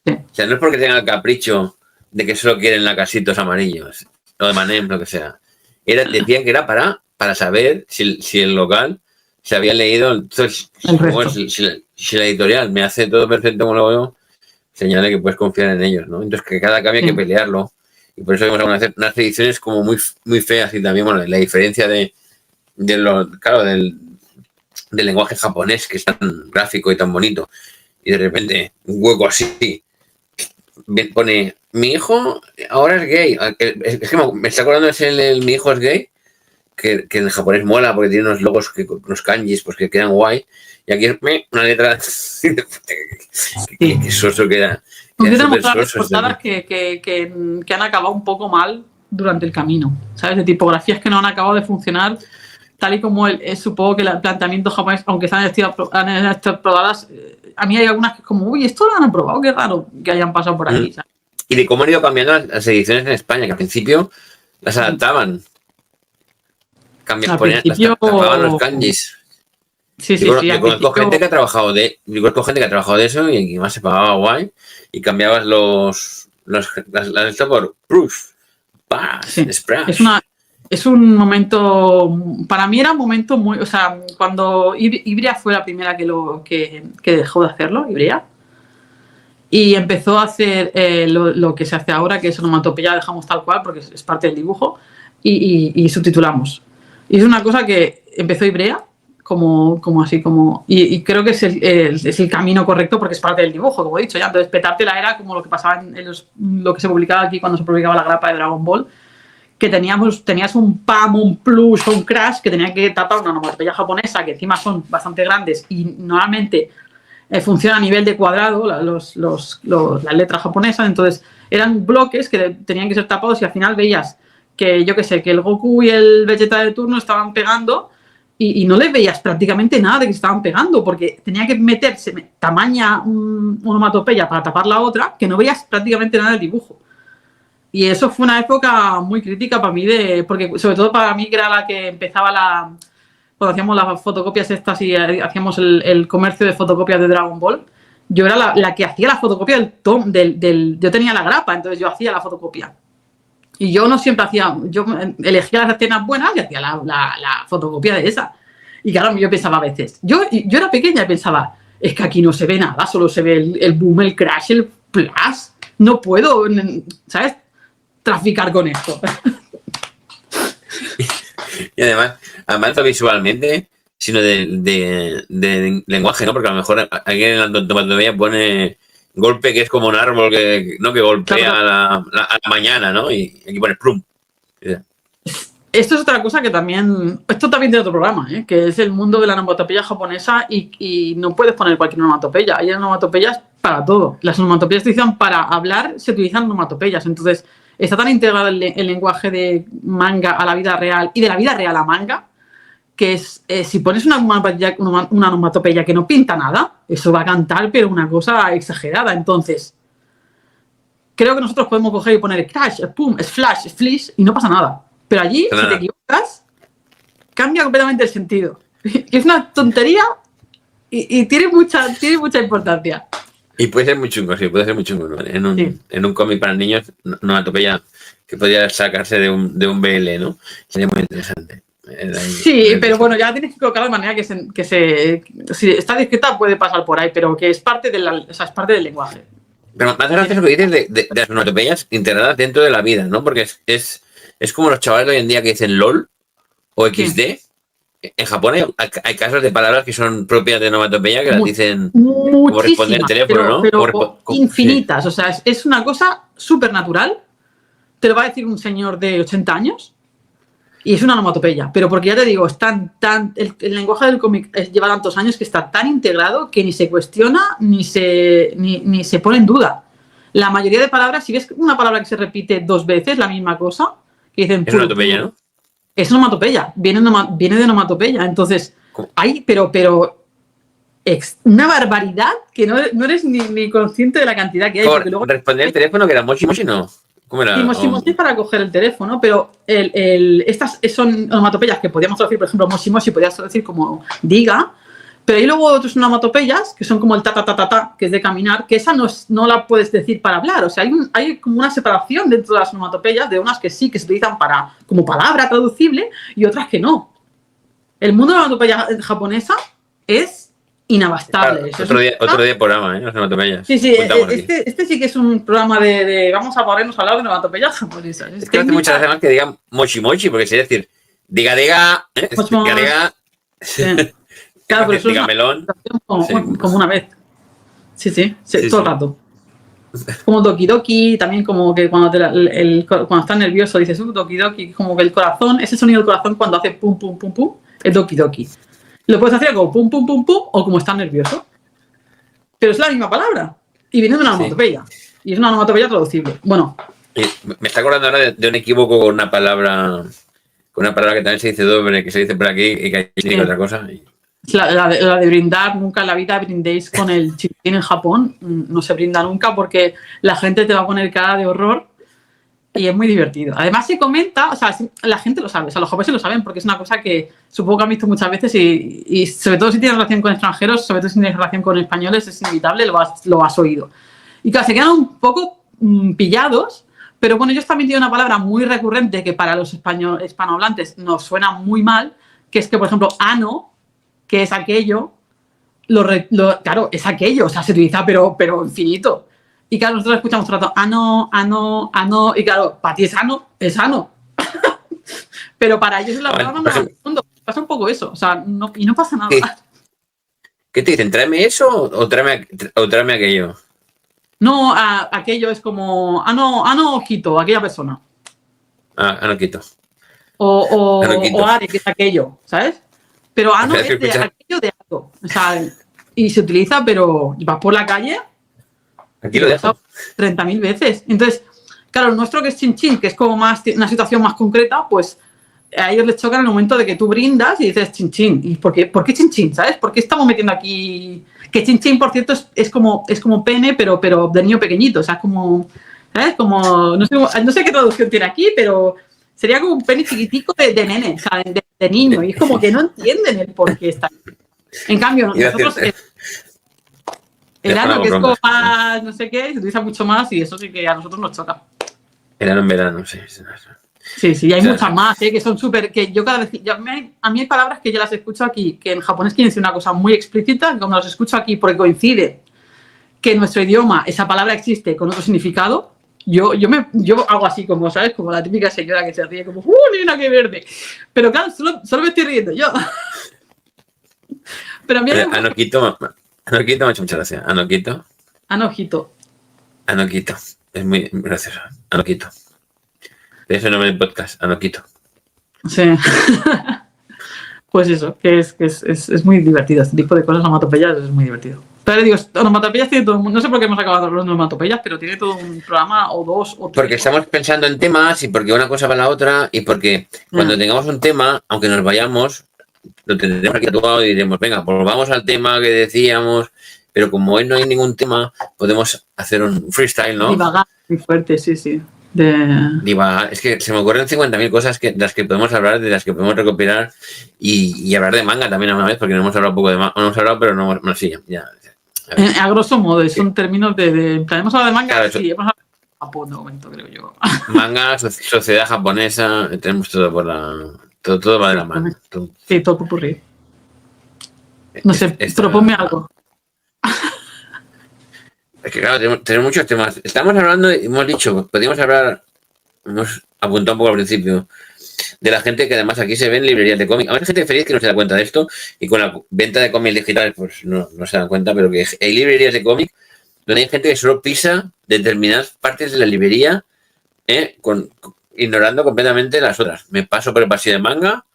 Sí. O sea, no es porque tengan el capricho de que solo quieren lacasitos amarillos, o de Manem, lo que sea. Decían que era para saber si el local se había leído. Entonces, bueno, si la editorial me hace todo perfecto como lo veo, señala que puedes confiar en ellos, ¿no? Entonces, que cada cambio hay que pelearlo. Y por eso vemos unas ediciones como muy, muy feas. Y también, bueno, la diferencia del lenguaje japonés, que es tan gráfico y tan bonito. Y de repente, un hueco así, pone, mi hijo ahora es gay. Es que me está acordando de mi hijo es gay, que en japonés mola porque tiene unos logos, unos kanjis, pues que quedan guay. Y aquí es una letra que soso queda. Tenemos las portadas que han acabado un poco mal durante el camino, ¿sabes? De tipografías que no han acabado de funcionar tal y como supongo que el planteamiento japonés, aunque han estado probadas, a mí hay algunas que es como, uy, esto lo han aprobado, qué raro que hayan pasado por aquí, ¿sabes? Y de cómo han ido cambiando las ediciones en España, que al principio las adaptaban. Tapaban los kanjis. Sí. Yo conozco gente que ha trabajado de eso y más se pagaba guay y cambiabas las por proof, splash. Es un momento, para mí era un momento muy, o sea, cuando Ibrea fue la primera que dejó de hacerlo, Ibrea, y empezó a hacer lo que se hace ahora, que es onomatopeya, dejamos tal cual porque es parte del dibujo y subtitulamos. Y es una cosa que empezó Ibrea y creo que es el camino correcto porque es parte del dibujo, como he dicho ya. Entonces, petártela era como lo que pasaba lo que se publicaba aquí cuando se publicaba la grapa de Dragon Ball, que tenías un PAM, un Plus o un Crash que tenía que tapar una onomatopeya japonesa, que encima son bastante grandes y normalmente funciona a nivel de cuadrado las letras japonesas. Entonces, eran bloques que tenían que ser tapados y al final veías que, yo qué sé, que el Goku y el Vegeta de turno estaban pegando y no les veías prácticamente nada de que estaban pegando porque tenía que meterse tamaña onomatopeya para tapar la otra, que no veías prácticamente nada del dibujo. Y eso fue una época muy crítica para mí, porque sobre todo para mí, que era la que empezaba cuando hacíamos las fotocopias estas y hacíamos el comercio de fotocopias de Dragon Ball, yo era la que hacía la fotocopia yo tenía la grapa, entonces yo hacía la fotocopia. Y yo no siempre yo elegía las escenas buenas y hacía la fotocopia de esa. Y claro, yo pensaba a veces, yo era pequeña y pensaba, es que aquí no se ve nada, solo se ve el boom, el crash, el flash, no puedo, ¿sabes?, traficar con esto. Y además no visualmente, sino de lenguaje, ¿no? Porque a lo mejor alguien en la onomatopeya pone golpe, que es como un árbol que golpea, claro, a la mañana, ¿no? Y aquí pone plum. Esto es otra cosa que también... Esto también tiene otro programa, que es el mundo de la onomatopeya japonesa y no puedes poner cualquier onomatopeya. Hay onomatopeyas para todo. Las onomatopeyas se utilizan para hablar, se utilizan onomatopeyas. Entonces, está tan integrado el lenguaje de manga a la vida real y de la vida real a manga, que es si pones una onomatopeya que no pinta nada, eso va a cantar, pero una cosa exagerada. Entonces, creo que nosotros podemos coger y poner crash, pum, splash, flish y no pasa nada. Pero allí, si te equivocas, cambia completamente el sentido. Es una tontería y tiene mucha importancia. Y puede ser muy chungo, sí, puede ser muy chungo, ¿no? En un cómic para niños, una onomatopeya que podría sacarse de un BL, ¿no? Sería muy interesante. Sí, pero bueno, ya tienes que colocar de manera que si está discreta puede pasar por ahí, pero que es parte es parte del lenguaje. Pero más gracias lo que dices de las onomatopeyas integradas dentro de la vida, ¿no? Porque es como los chavales de hoy en día que dicen LOL o XD. Sí. En Japón hay casos de palabras que son propias de onomatopeya que las dicen como responder al teléfono, ¿no? Pero infinitas, sí. O sea, es una cosa súper natural. Te lo va a decir un señor de 80 años Y es una onomatopeya, pero porque ya te digo, el lenguaje del cómic lleva tantos años que está tan integrado que ni se cuestiona ni se pone en duda. La mayoría de palabras, si ves una palabra que se repite 2 veces, la misma cosa, que dicen... Es onomatopeya, ¿no? Es onomatopeya, viene de onomatopeya. Entonces, hay, pero una barbaridad que no eres ni consciente de la cantidad que hay. Porque luego respondía el teléfono que era mochi mochi, ¿no? ¿Cómo era? Sí, mochi mochi para coger el teléfono, pero estas son onomatopeyas que podíamos traducir, por ejemplo, mochi mochi podías decir como diga, pero hay luego otras onomatopeyas que son como el ta ta ta ta ta, que es de caminar, que esa no la puedes decir para hablar. O sea, hay como una separación dentro de las onomatopeyas de unas que sí que se utilizan como palabra traducible y otras que no. El mundo de la onomatopeya japonesa es inabastable. Claro, otro día programa, las onomatopeyas. Sí, este sí que es un programa de vamos a ponernos a hablar de onomatopeyas japonesas. Es que hace muchas veces más que digan mochi mochi, porque si es decir, diga, diga. Sí. Claro, pero eso diga melón. Como una vez. Sí, todo el rato. Como doki doki, también como que cuando estás nervioso dices doki doki, como que el corazón, ese sonido del corazón cuando hace pum pum pum pum, es doki doki. Lo puedes hacer como pum, pum, pum, pum, o como estás nervioso. Pero es la misma palabra. Y viene de una onomatopeya. Y es una onomatopeya traducible. Bueno. Me está acordando ahora de un equívoco con una palabra que también se dice doble, que se dice por aquí y que significa otra cosa. La de brindar, nunca en la vida brindéis con el chiquitín en Japón. No se brinda nunca porque la gente te va a poner cara de horror. Y es muy divertido. Además se comenta, o sea, la gente lo sabe, o sea, los japoneses lo saben porque es una cosa que supongo que han visto muchas veces y sobre todo si tienes relación con extranjeros, sobre todo si tienes relación con españoles, es inevitable, lo has oído. Y claro, se quedan un poco pillados, pero bueno, ellos también tienen una palabra muy recurrente que para los hispanohablantes nos suena muy mal, que es que, por ejemplo, ano, que es aquello, claro, es aquello, o sea, se utiliza pero infinito. Y claro, nosotros escuchamos todo el rato, ano, y claro, para ti es ano. Pero para ellos es la palabra más grande del mundo. Pasa un poco eso, o sea, no pasa nada. ¿Qué te dicen? ¿Tráeme eso o tráeme aquello? No, aquello es como, ano, ojito, aquella persona. Anoquito. O are, que es aquello, ¿sabes? Pero ano es de aquello de algo. O sea, y se utiliza, pero vas por la calle... Aquí lo dejo 30.000 veces. Entonces, claro, el nuestro que es chin chin, que es como más una situación más concreta, pues a ellos les choca en el momento de que tú brindas y dices chin chin. ¿Y por qué chin chin? ¿Sabes? ¿Por qué estamos metiendo aquí? Que chin chin, por cierto, es como pene, pero de niño pequeñito. O sea, es como, ¿sabes? Como, no sé qué traducción tiene aquí, pero sería como un pene chiquitico de nene, o sea, de niño. Y es como que no entienden el por qué está. En cambio, nosotros... El ano, que es como más, no sé qué, se utiliza mucho más y eso sí que a nosotros nos choca. El ano en verano, sí. Sí, hay muchas más, que son súper, que yo cada vez, a mí hay palabras que yo las escucho aquí, que en japonés quieren decir una cosa muy explícita, que cuando las escucho aquí porque coincide que en nuestro idioma esa palabra existe con otro significado, yo hago así como, ¿sabes? Como la típica señora que se ríe como, nena, qué verde. Pero claro, solo me estoy riendo yo. Pero a mí Anoquito me ha hecho mucha gracia. Anoquito. Es muy gracioso. Anoquito. Es el nombre del podcast. Anoquito. Sí. Pues eso, que es muy divertido. Este tipo de cosas, onomatopeyas, es muy divertido. Pero digo, onomatopeyas tiene todo el mundo. No sé por qué hemos acabado hablando de onomatopeyas, pero tiene todo un programa o dos o tres. Porque estamos pensando en temas y porque una cosa va a la otra y porque cuando tengamos un tema, aunque nos vayamos, lo tendremos aquí actuado y diremos, venga, volvamos al tema que decíamos, pero como hoy no hay ningún tema, podemos hacer un freestyle, ¿no? Divagar muy fuerte, sí. Divagar. Es que se me ocurren 50.000 cosas de las que podemos hablar, de las que podemos recopilar y hablar de manga también a una vez, porque no hemos hablado un poco de manga, no hemos hablado, pero no sí, ya. A grosso modo, son términos de hemos hablado de manga, claro, sí, hemos hablado de Japón de momento, creo yo. Manga, sociedad japonesa, tenemos todo por la... Todo va de la mano. Sí, todo ocurrir. No sé, proponme algo. Es que claro, tenemos muchos temas. Estamos hablando, hemos dicho, podríamos hablar, hemos apuntado un poco al principio, de la gente que además aquí se ven librerías de cómic. Hay gente feliz que no se da cuenta de esto y con la venta de cómics digitales pues no se dan cuenta, pero que hay librerías de cómic donde hay gente que solo pisa determinadas partes de la librería con ignorando completamente las otras. Me paso por el pasillo de manga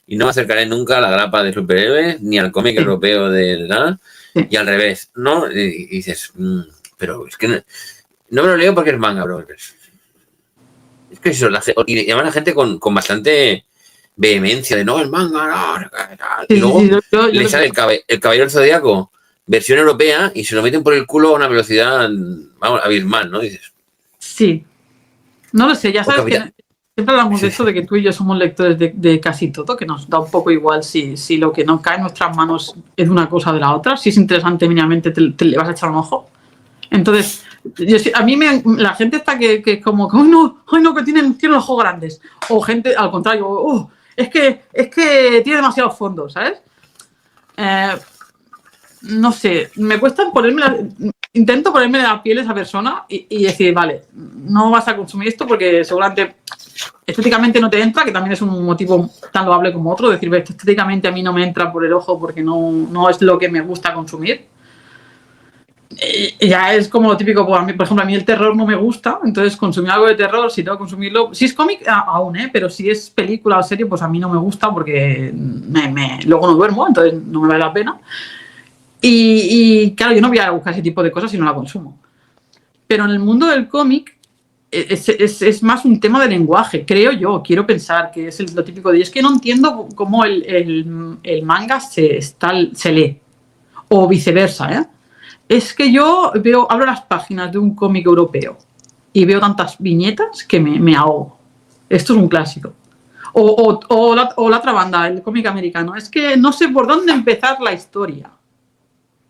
y no me acercaré nunca a la grapa de superhéroes ni al cómic europeo de nada. Y al revés, ¿no? Y dices, pero es que no me lo leo porque es manga, bro. Es que eso, y además la gente con bastante vehemencia de no, el manga, no, y luego le sale el Caballero del Zodíaco, versión europea, y se lo meten por el culo a una velocidad, vamos, abismal, ¿no? Dices. Sí. No lo sé, ya sabes que siempre hablamos de esto, de que tú y yo somos lectores de casi todo, que nos da un poco igual si lo que nos cae en nuestras manos es una cosa o de la otra. Si es interesante mínimamente, te le vas a echar un ojo. Entonces, a mí la gente está que es como, ¡ay no, que tienen los ojos grandes! O gente, al contrario, es que tiene demasiados fondos, ¿sabes? No sé, me cuesta intento ponerme de la piel de esa persona y decir, vale, no vas a consumir esto porque seguramente estéticamente no te entra, que también es un motivo tan loable como otro, decir, esto estéticamente a mí no me entra por el ojo porque no es lo que me gusta consumir. Y ya es como lo típico, por ejemplo, a mí el terror no me gusta, entonces consumir algo de terror, si tengo que consumirlo, si es cómic aún, pero si es película o serie, pues a mí no me gusta porque luego no duermo, entonces no me vale la pena. Y claro, yo no voy a buscar ese tipo de cosas si no la consumo. Pero en el mundo del cómic es más un tema de lenguaje, creo yo, quiero pensar que es lo típico de... Es que no entiendo cómo el manga se lee, o viceversa, ¿eh? Es que yo abro las páginas de un cómic europeo y veo tantas viñetas que me ahogo. Esto es un clásico. O la otra banda, el cómic americano. Es que no sé por dónde empezar la historia.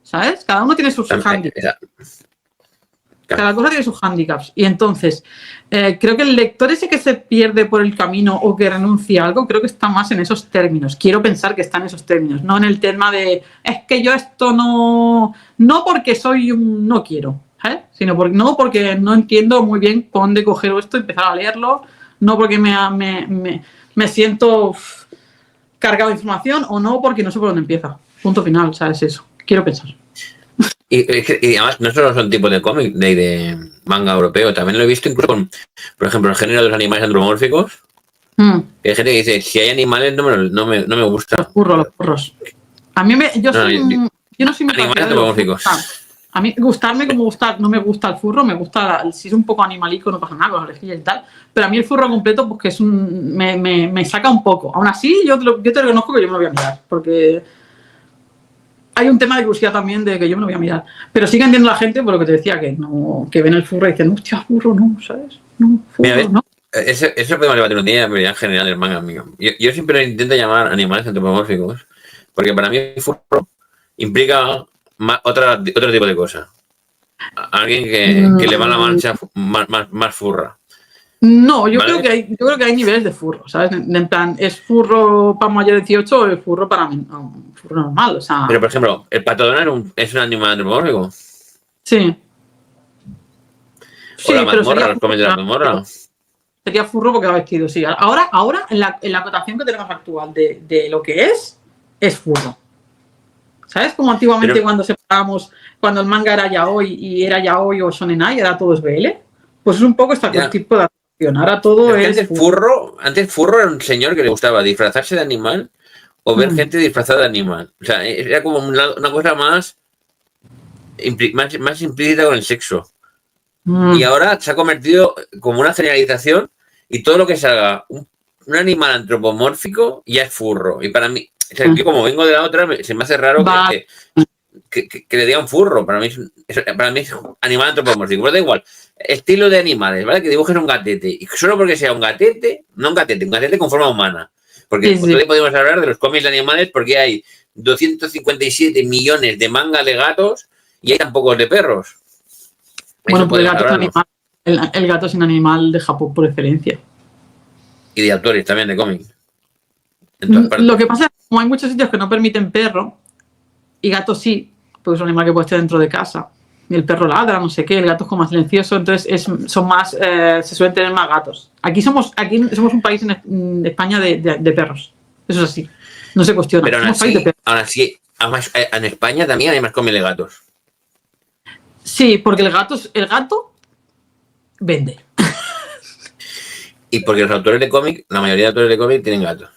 ¿Sabes? Cada uno tiene sus handicaps. Cada cosa tiene sus handicaps. Y entonces, creo que el lector ese que se pierde por el camino o que renuncia a algo, creo que está más en esos términos. Quiero pensar que está en esos términos, no en el tema de es que yo esto no porque no quiero, ¿sabes? Sino no porque no entiendo muy bien por dónde coger esto y empezar a leerlo, no porque me siento cargado de información o no porque no sé por dónde empieza. Punto final, ¿sabes? Eso. Quiero pensar. Y además no solo son tipos de cómic, de manga europeo, también lo he visto incluso con, por ejemplo, el género de los animales antropomórficos. Que hay gente que dice, si hay animales no me gusta. Los furros. A mí yo no soy muy animales antropomórficos. A mí gustarme como gustar, no me gusta el furro, me gusta, si es un poco animalico no pasa nada con las orejillas y tal, pero a mí el furro completo porque es me saca un poco. Aún así, yo te reconozco que yo me lo voy a mirar, porque hay un tema de curiosidad también de que yo me lo voy a mirar. Pero sigue entiendo la gente por lo que te decía, que ven el furro y dicen, hostia, furro no, ¿sabes? No, furro mira, no. Eso podemos debatir un día en general del manga, amigo. Yo siempre intento llamar animales antropomórficos, porque para mí el furro implica otro tipo de cosa. Alguien que le va la marcha más furra. No, yo creo que hay niveles de furro, ¿sabes? En plan, ¿es furro para mayor de 18 o es furro para furro normal? O sea... Pero, por ejemplo, ¿el pato Donald es un animal antropomórfico? Sí. O la mazmorra, los cómics de la mazmorra. Sería furro porque va vestido, sí. Ahora en la acotación que tenemos actual de lo que es furro. ¿Sabes? Como antiguamente cuando separábamos, cuando el manga era yaoi y era yaoi o shonenai, era todo SBL. Pues es un poco este tipo de acción. Ahora todo es... Antes furro era un señor que le gustaba disfrazarse de animal o ver gente disfrazada de animal. O sea, era como una cosa más implícita con el sexo. Y ahora se ha convertido como una generalización y todo lo que salga un animal antropomórfico ya es furro. Y para mí, o sea, yo como vengo de la otra, se me hace raro que le digan furro. Para mí es animal antropomórfico. Pero da igual. Estilo de animales, ¿vale? Que dibujes un gatete. Y solo porque sea un gatete con forma humana. Porque todavía podemos hablar de los cómics de animales porque hay 257 millones de manga de gatos y hay tan pocos de perros. Bueno, pues el gato es un animal de Japón por excelencia. Y de autores también de cómics. Lo que pasa es que como hay muchos sitios que no permiten perro, y gato sí, porque es un animal que puede estar dentro de casa, y el perro ladra, no sé qué, el gato es como más silencioso, entonces se suelen tener más gatos. Aquí somos un país en España de perros. Eso es así. No se cuestiona. Pero aún así, en España también hay más cómics de gatos. Sí, porque el gato vende. Y porque los autores de cómic, la mayoría de autores de cómic tienen gatos.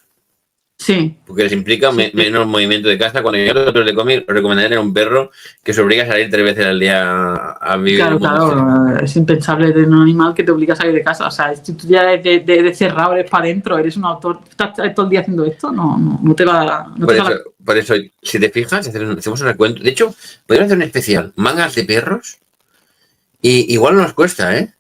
Sí. Porque les implica menos movimiento de casa. Cuando hay otros autores de cómic, os recomendaría tener un perro que os obliga a salir 3 veces al día a vivir. Claro, es impensable tener un animal que te obliga a salir de casa. O sea, si tú ya de cerrado eres para adentro, eres un autor, estás todo el día haciendo esto, no te va. Por eso, si te fijas, hacemos un recuento. De hecho, podríamos hacer un especial, mangas de perros, y igual nos cuesta, ¿eh?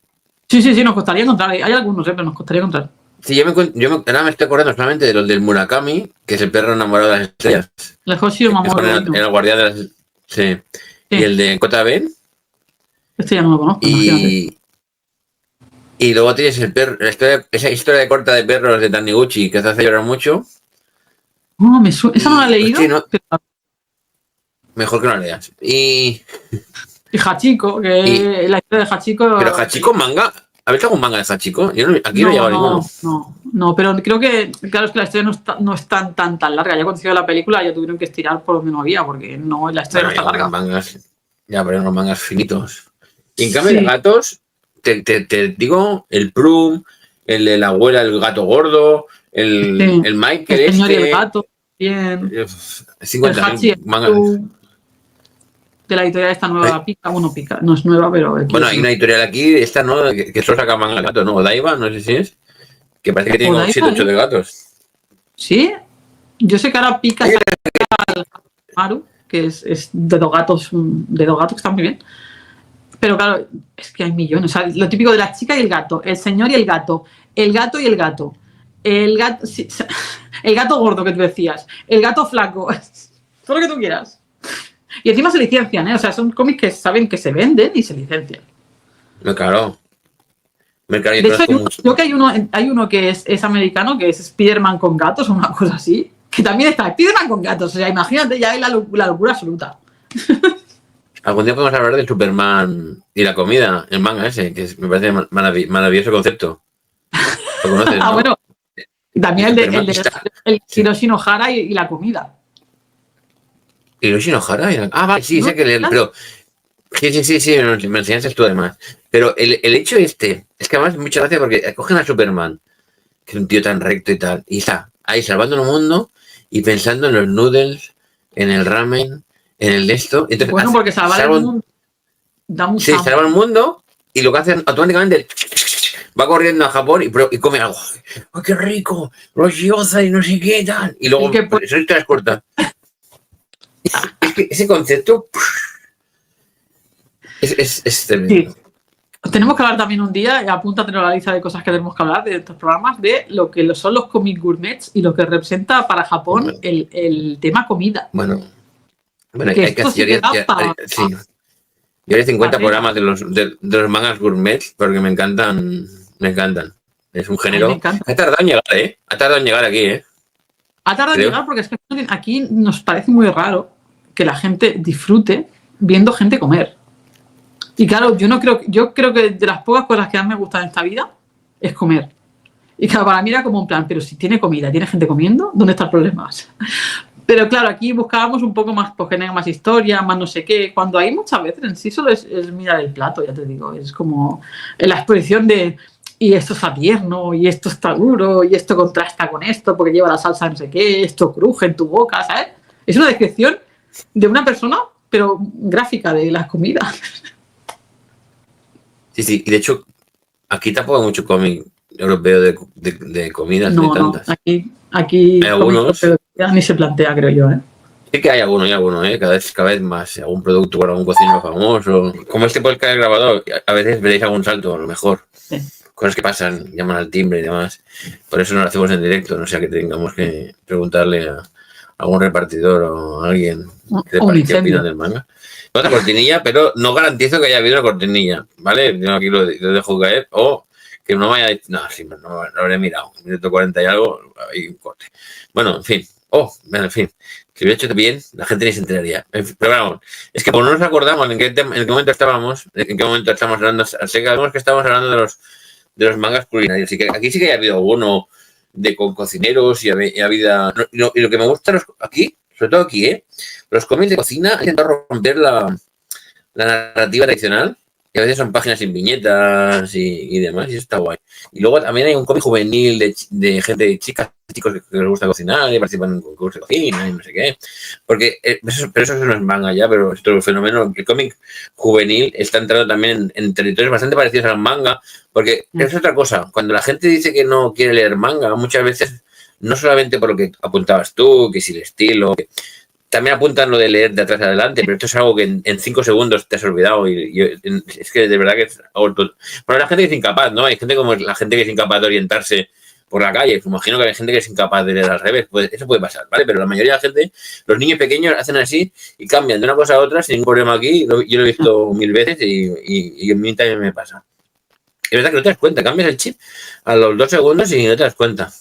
Sí, nos costaría encontrar. Hay algunos, pero nos costaría encontrar. Sí, ahora me estoy acordando solamente de los del Murakami, que es el perro enamorado de las estrellas. El Hoshio Mamoru. El guardián de las... Sí. Y el de Kota Ben. Este ya no lo conozco, imagínate. Y luego tienes el perro, esa historia de corta de perros de Taniguchi, que te hace llorar mucho. No, esa no la he leído. Sí, no, mejor que no la leas. Y Hachiko, que la historia de Hachiko... Pero Hachiko manga... ¿Habéis algún manga de Hachiko? Yo aquí no he llegado ninguno. No, pero creo que, claro, es que la historia no es tan larga. Ya cuando se hizo la película ya tuvieron que estirar por donde no había, porque no, la historia no está larga. Pero hay unos mangas finitos. Y en cambio de gatos, te digo, el Prum, el de la abuela, el gato gordo, el Michael, el señor y el gato, bien. 50 mangas. De la editorial esta nueva, Pica, Pica, no es nueva, pero... Bueno, hay una editorial aquí, esta, ¿no? Que solo saca manga de gatos, ¿no? Odaiba, no sé si es. Que parece que tiene como 7 o 8 de gatos. ¿Sí? Yo sé que ahora Pica saca el Maru, que es de dos gatos que están muy bien. Pero claro, es que hay millones. O sea, lo típico de la chica y el gato, el señor y el gato y el gato. El gato gordo que tú decías, el gato flaco, todo lo que tú quieras. Y encima se licencian, ¿eh? O sea, son cómics que saben que se venden y se licencian. Claro. De hecho, creo que hay uno que es americano, que es Spider-Man con gatos o una cosa así, que también está Spider-Man con gatos. O sea, imagínate, ya hay la locura absoluta. Algún día podemos hablar del Superman y la comida, el manga ese, que me parece maravilloso concepto. ¿Lo conoces, no? Bueno, también el Hiroshi Nohara y la comida. Hiroshi Nohara. Vale, sí, sé que leerlo, pero... Sí, me enseñaste tú además. Pero el hecho es que además muchas gracias porque cogen a Superman, que es un tío tan recto y tal, y está ahí salvando el mundo y pensando en los noodles, en el ramen, en el de esto. Entonces, bueno, porque salvar el mundo da mucho. Sí, salva el mundo y lo que hacen automáticamente va corriendo a Japón y come algo. ¡Ay, qué rico! Los gyoza y no sé qué tal. Y luego eso se transporta. Es que ese concepto es tremendo. Sí. Tenemos que hablar también un día, y apúntatelo a la lista de cosas que tenemos que hablar de estos programas, de lo que son los comic gourmets y lo que representa para Japón el tema comida. Bueno, hay que hacer. Sí. Yo haré 50 programas de los mangas gourmets porque me encantan. Es un género. Ha tardado en llegar, ¿eh? Ha tardado en llegar aquí, ¿eh? Ha tardado en llegar porque es que aquí nos parece muy raro que la gente disfrute viendo gente comer. Y claro, yo creo que de las pocas cosas que más me gustan en esta vida es comer. Y claro, para mí era como un plan, pero si tiene comida, tiene gente comiendo, ¿dónde está el problema? Pero claro, aquí buscábamos un poco más, pues que tenga más historia, más no sé qué. Cuando hay muchas veces en sí solo es mirar el plato, ya te digo. Es como la exposición de, y esto está tierno, y esto está duro, y esto contrasta con esto, porque lleva la salsa no sé qué, esto cruje en tu boca, ¿sabes? Es una descripción de una persona, pero gráfica de las comidas. Sí, y de hecho, aquí tampoco hay mucho cómic europeo de comidas, no, de tantas. Aquí hay algunos, ni se plantea, creo yo, ¿eh? Sí que hay alguno, ¿eh? Cada vez más. Algún producto con algún cocinero famoso. Como este podcast grabador, a veces veréis algún salto, a lo mejor. Sí. Cosas que pasan, llaman al timbre y demás. Por eso no lo hacemos en directo, no sea que tengamos que preguntarle a algún repartidor o a alguien qué opina del manga. Otra cortinilla, pero no garantizo que haya habido una cortinilla, ¿vale? Yo aquí lo dejo caer. O que no me haya dicho... No, sí, no lo habré mirado. Minuto 40 y algo, hay un corte. Bueno, en fin. En fin. Si lo hubiera hecho bien, la gente ni se enteraría. Pero vamos, es que como no nos acordamos en qué momento estábamos, hablando, sabemos que estábamos hablando de los mangas culinarios. Y que aquí sí que ha habido alguno con cocineros y ha habido... Y lo que me gusta aquí, sobre todo aquí, los cómics de cocina han intentado romper la narrativa tradicional Y a veces son páginas sin viñetas y demás, y eso está guay. Y luego también hay un cómic juvenil de gente, chicos que les gusta cocinar y participan en concursos de cocina y no sé qué. Porque pero eso no es manga ya, pero esto es un fenómeno. El cómic juvenil está entrando también en territorios bastante parecidos al manga, porque es otra cosa. Cuando la gente dice que no quiere leer manga, muchas veces, no solamente por lo que apuntabas tú, que si el estilo... También apuntan lo de leer de atrás adelante, pero esto es algo que en 5 segundos te has olvidado y es que de verdad que es algo... Bueno, la gente que es incapaz, ¿no? Hay gente como la gente que es incapaz de orientarse por la calle. Me imagino que hay gente que es incapaz de leer al revés. Pues eso puede pasar, ¿vale? Pero la mayoría de la gente, los niños pequeños hacen así y cambian de una cosa a otra sin ningún problema aquí. Yo lo he visto 1000 veces y a mí también me pasa. Es verdad que no te das cuenta, cambias el chip a los 2 segundos y no te das cuenta.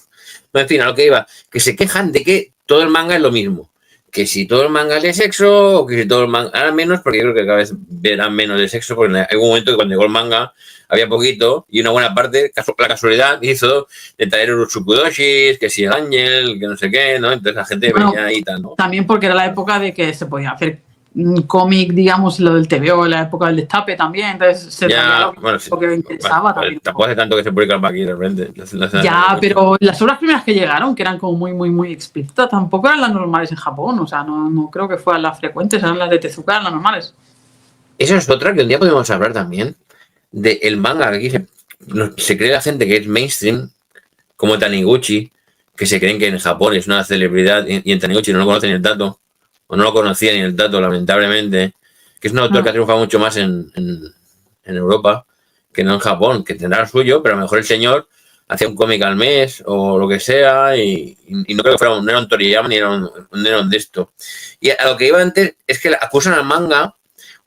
No, en fin, a lo que iba, que se quejan de que todo el manga es lo mismo. Que si todo el manga es de sexo, o que si todo el manga... Ahora menos, porque yo creo que cada vez verán menos de sexo, porque hay un momento que cuando llegó el manga había poquito, y una buena parte, la casualidad, hizo de traer los Tsukudoshis, que si el Ángel, que no sé qué, ¿no? Entonces la gente venía ahí y tal, ¿no? También porque era la época de que se podía hacer un cómic, digamos, lo del TVO, la época del destape también, entonces se ya, bueno, sí, que interesaba también. Tampoco hace tanto que se publica aquí de repente. Ya, pero las obras primeras que llegaron, que eran como muy explícitas, tampoco eran las normales en Japón, o sea, no creo que fueran las frecuentes, eran las de Tezuka, las normales. Eso es otra que un día podemos hablar también, del manga, que aquí se cree la gente que es mainstream, como Taniguchi, que se creen que en Japón es una celebridad, y en Taniguchi no lo conocen ni el dato, o no lo conocía ni el dato, lamentablemente, que es un autor que ha triunfado mucho más en Europa que no en Japón, que tendrá el suyo, pero a lo mejor el señor hacía un cómic al mes o lo que sea y no creo que fuera no era un Toriyama ni era un de esto. Y a lo que iba antes es que acusan al manga,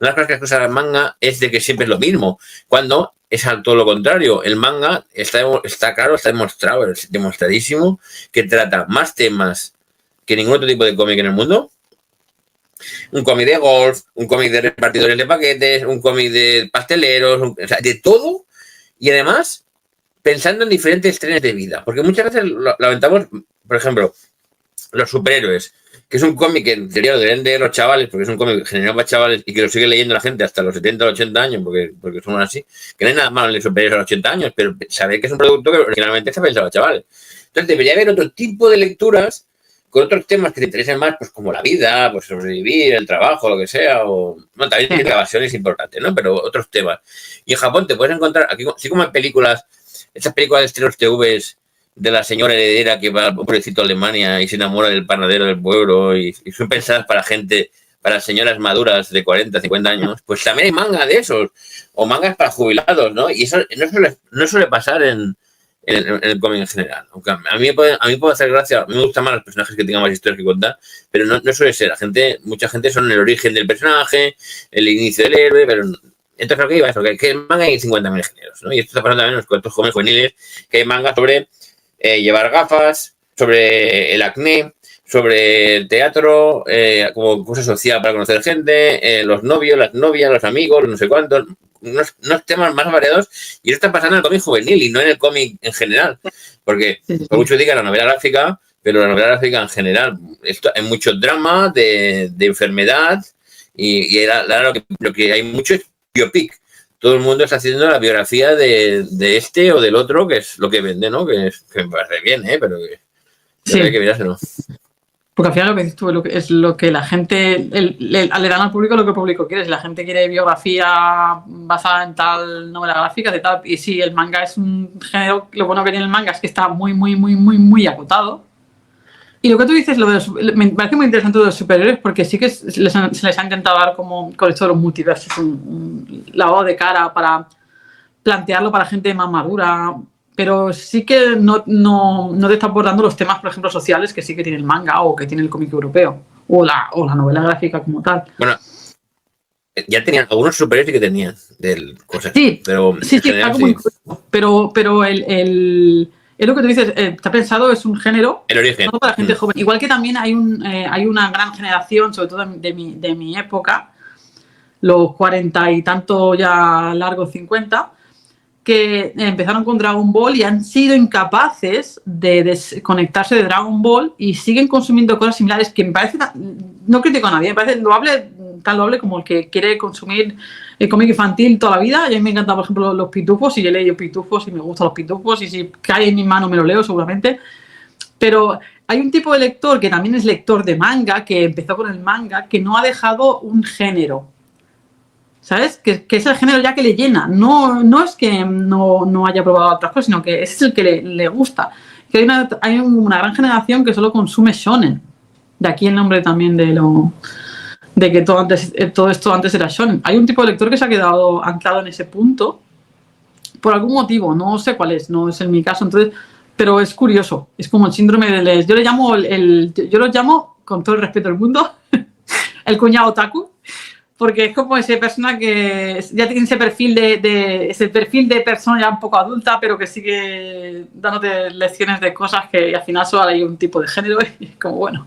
una de las cosas que acusan al manga es de que siempre es lo mismo, cuando es todo lo contrario. El manga está claro, está demostrado, es demostradísimo que trata más temas que ningún otro tipo de cómic en el mundo. Un cómic de golf, un cómic de repartidores de paquetes, un cómic de pasteleros, o sea, de todo. Y además, pensando en diferentes trenes de vida. Porque muchas veces lo lamentamos, por ejemplo, los superhéroes, que es un cómic que en teoría lo deben de los chavales, porque es un cómic generado para chavales y que lo sigue leyendo la gente hasta los 70 o 80 años, porque son así. Que no hay nada malo en los superhéroes a los 80 años, pero saber que es un producto que originalmente está pensado a chavales. Entonces debería haber otro tipo de lecturas con otros temas que te interesen más, pues como la vida, pues sobrevivir, el trabajo, lo que sea, o... No, también la evasión es importante, ¿no? Pero otros temas. Y en Japón te puedes encontrar, aquí, así como en películas, estas películas de estrenos TVs de la señora heredera que va a un pueblecito a Alemania y se enamora del panadero del pueblo y son pensadas para gente, para señoras maduras de 40, 50 años, pues también hay manga de esos, o mangas para jubilados, ¿no? Y eso no suele pasar en el cómic en general. Aunque a mí puede hacer gracia, a mí me gustan más los personajes que tengan más historias que contar, pero no suele ser. Mucha gente son el origen del personaje, el inicio del héroe, pero entonces lo que iba es que el manga hay 50.000 géneros, ¿no? Y esto está pasando también en los cuentos jóvenes juveniles, que hay mangas sobre llevar gafas, sobre el acné, sobre el teatro, como cosa social para conocer gente, los novios, las novias, los amigos, no sé cuántos, unos temas más variados, y eso está pasando en el cómic juvenil y no en el cómic en general, porque por mucho diga la novela gráfica, pero la novela gráfica en general, esto hay mucho drama de enfermedad y lo que hay mucho es biopic. Todo el mundo está haciendo la biografía de este o del otro, que es lo que vende, ¿no? Que me parece bien, pero que hay que mirárselo. Porque al final lo que dices tú es lo que la gente le dan al público lo que el público quiere. Si la gente quiere biografía basada en tal novela gráfica, de tal, y si el manga es un género, lo bueno que tiene el manga es que está muy acotado. Y lo que tú dices, me parece muy interesante de los superhéroes, porque sí que se les ha intentado dar como con esto de los multiversos un lavado de cara para plantearlo para gente más madura. Pero sí que no te está abordando los temas, por ejemplo, sociales que sí que tiene el manga o que tiene el cómic europeo o la novela gráfica como tal. Bueno, ya tenían algunos superhéroes que tenían cosas. Sí, pero sí, general, sí. Pero es lo que tú dices, está pensado, es un género el origen para gente joven. Igual que también hay una gran generación, sobre todo de mi época, los 40 y tanto ya largos 50, que empezaron con Dragon Ball y han sido incapaces de desconectarse de Dragon Ball y siguen consumiendo cosas similares que me parece, no critico a nadie, me parece loable tan loable como el que quiere consumir el cómic infantil toda la vida. Y a mí me encantan, por ejemplo, los pitufos, y yo he leído pitufos y me gustan los pitufos, y si cae en mi mano me lo leo seguramente. Pero hay un tipo de lector que también es lector de manga, que empezó con el manga, que no ha dejado un género. ¿Sabes? Que es el género ya que le llena. No es que no haya probado otras cosas, sino que es el que le gusta. Que hay una gran generación que solo consume shonen. De aquí el nombre también de que todo esto antes era shonen. Hay un tipo de lector que se ha quedado anclado en ese punto por algún motivo. No sé cuál es, no es en mi caso. Entonces, pero es curioso. Es como el síndrome del... Yo lo llamo, con todo el respeto del mundo, el cuñado otaku. Porque es como esa persona que ya tiene ese perfil de persona ya un poco adulta, pero que sigue dándote lecciones de cosas que al final solo hay un tipo de género, y es como bueno.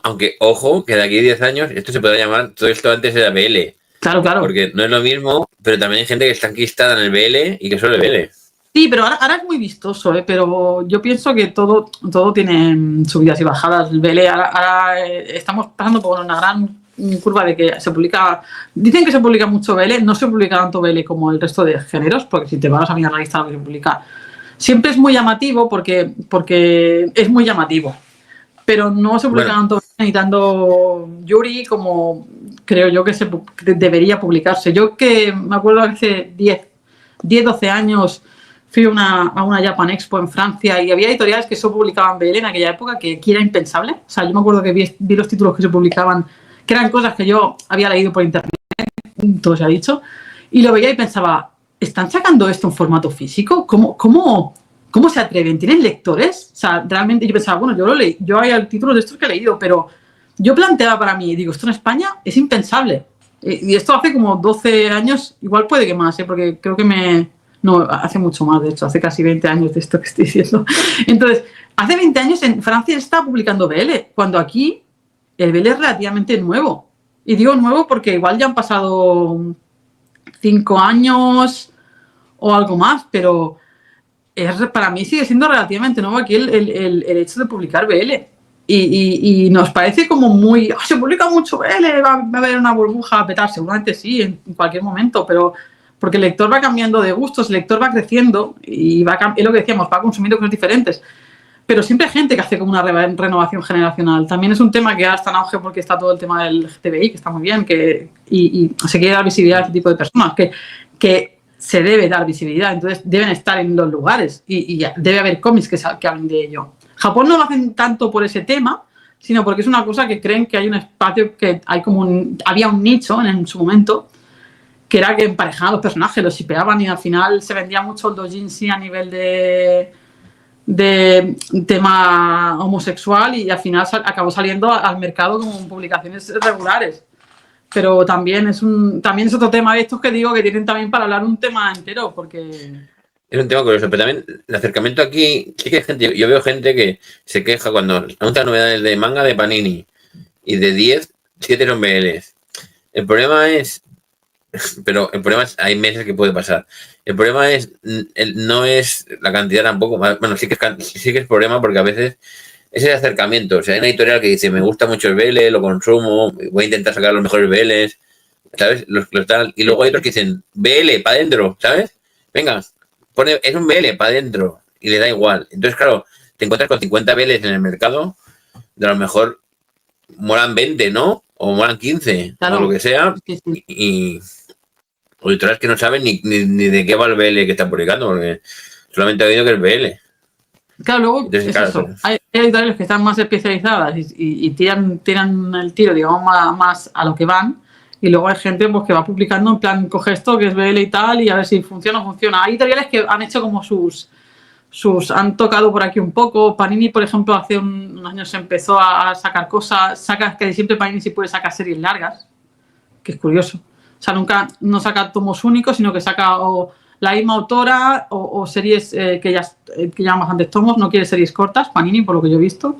Aunque, ojo, que de aquí a 10 años esto se puede llamar, todo esto antes era BL. Claro. Porque no es lo mismo, pero también hay gente que está enquistada en el BL y que solo BL. Sí, pero ahora es muy vistoso, pero yo pienso que todo tiene subidas y bajadas. El BL, ahora estamos pasando por una gran curva de que se publica... Dicen que se publica mucho BL, no se publica tanto BL como el resto de géneros, porque si te vas a mirar la lista de lo que se publica, siempre es muy llamativo porque es muy llamativo. Pero no se publica tanto ni tanto Yuri como creo yo que debería publicarse. Yo que me acuerdo hace 12 años fui a una Japan Expo en Francia y había editoriales que solo publicaban BL en aquella época, que aquí era impensable. O sea, yo me acuerdo que vi los títulos que se publicaban, que eran cosas que yo había leído por internet, todo se ha dicho, y lo veía y pensaba, ¿están sacando esto en formato físico? ¿Cómo se atreven? ¿Tienen lectores? O sea, realmente yo pensaba, bueno, yo lo leí, yo hay títulos de estos que he leído, pero yo planteaba para mí, digo, esto en España es impensable. Y esto hace como 12 años, igual puede que más, porque creo que no, hace mucho más, de hecho, hace casi 20 años de esto que estoy diciendo. Entonces, hace 20 años en Francia se está publicando BL, cuando aquí el BL es relativamente nuevo. Y digo nuevo porque igual ya han pasado 5 años o algo más, pero para mí sigue siendo relativamente nuevo aquí el hecho de publicar BL. Y nos parece como muy... Oh, se publica mucho BL, va a haber una burbuja a petar. Seguramente sí, en cualquier momento, pero porque el lector va cambiando de gustos, el lector va creciendo y es lo que decíamos, va consumiendo cosas diferentes. Pero siempre hay gente que hace como una renovación generacional. También es un tema que ahora está en auge porque está todo el tema del LGTBI, que está muy bien, y se quiere dar visibilidad a este tipo de personas, que se debe dar visibilidad, entonces deben estar en los lugares y debe haber cómics que hablen de ello. Japón no lo hacen tanto por ese tema, sino porque es una cosa que creen que hay un espacio, que hay había un nicho en su momento, que era que emparejaban los personajes, los shipeaban, y al final se vendía mucho el doujinshi a nivel de tema homosexual, y al final acabó saliendo al mercado como publicaciones regulares. Pero también es otro tema de estos que digo que tienen también para hablar un tema entero, porque... Es un tema curioso, pero también el acercamiento aquí, sí que hay gente, yo veo gente que se queja cuando anuncian novedades de manga de Panini, y de 10, 7 son BLs. El problema es, hay meses que puede pasar. El problema no es la cantidad tampoco, bueno, sí que es problema, porque a veces es el acercamiento. O sea, hay una editorial que dice, me gusta mucho el BL, lo consumo, voy a intentar sacar los mejores BLs, ¿sabes? Y luego hay otros que dicen, BL, para adentro, ¿sabes? Venga, es un BL, para adentro, y le da igual. Entonces, claro, te encuentras con 50 BLs en el mercado, de a lo mejor molan 20, ¿no? O molan 15, claro, o lo que sea, sí. Y auditoras que no saben ni de qué va el BL que están publicando, porque solamente ha oído que es BL. Claro, luego entonces, es eso. Hay editoriales que están más especializadas y tiran el tiro, digamos, más a lo que van, y luego hay gente pues que va publicando en plan, coge esto que es BL y tal, y a ver si funciona o no funciona. Hay editoriales que han hecho como han tocado por aquí un poco. Panini, por ejemplo, hace unos años empezó a sacar cosas, que siempre Panini sí puede sacar series largas, que es curioso. O sea, nunca no saca tomos únicos, sino que saca o la misma autora o series que llevan bastantes tomos. No quiere series cortas, Panini, por lo que yo he visto.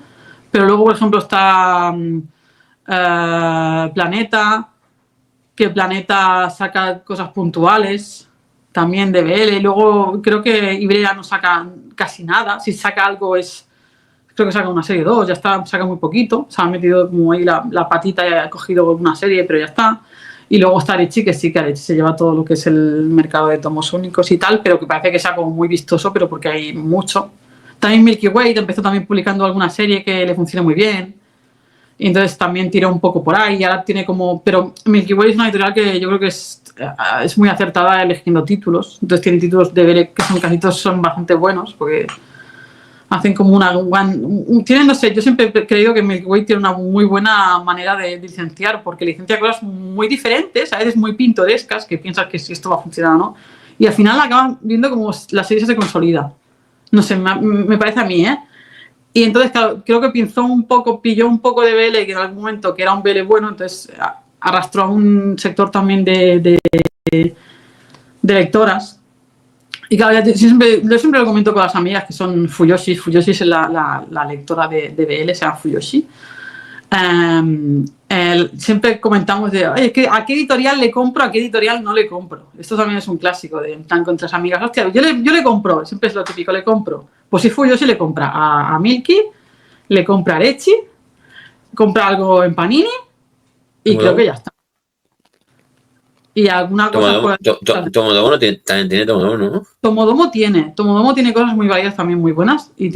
Pero luego, por ejemplo, está Planeta, que Planeta saca cosas puntuales, también de BL. Y luego creo que Ibrea no saca casi nada. Si saca algo es creo que saca una serie 2, ya está, saca muy poquito, se ha metido como ahí la patita y ha cogido una serie, pero ya está. Y luego está Arechi, que sí que Arechi se lleva todo lo que es el mercado de tomos únicos y tal, pero que parece que sea como muy vistoso, pero porque hay mucho. También Milky Way empezó también publicando alguna serie que le funciona muy bien. Y entonces también tiró un poco por ahí. Y ahora tiene como... Pero Milky Way es una editorial que yo creo que es muy acertada eligiendo títulos. Entonces tiene títulos de BL que casi todos son bastante buenos, porque hacen como tienen, no sé, yo siempre he creído que Milky Way tiene una muy buena manera de licenciar, porque licencia cosas muy diferentes, a veces muy pintorescas, que piensas que si esto va a funcionar o no, y al final acaban viendo como la serie se consolida. No sé, me parece a mí, ¿eh? Y entonces, claro, creo que pilló un poco de BL, que en algún momento que era un BL bueno, entonces arrastró a un sector también de lectoras. Y claro, yo siempre lo comento con las amigas que son Fuyoshi. Fuyoshi es la lectora de BL, se llama Fuyoshi. Siempre comentamos de, oye, ¿a qué editorial le compro? ¿A qué editorial no le compro? Esto también es un clásico de tan con tres amigas. Hostia, yo le compro, siempre es lo típico, le compro. Pues si Fuyoshi le compra a Milky, le compra a Arechi, compra algo en Panini y creo que ya está. Y alguna cosa... Tomodomo también tiene Tomodomo, ¿no? Tomodomo tiene cosas muy variadas también muy buenas. Y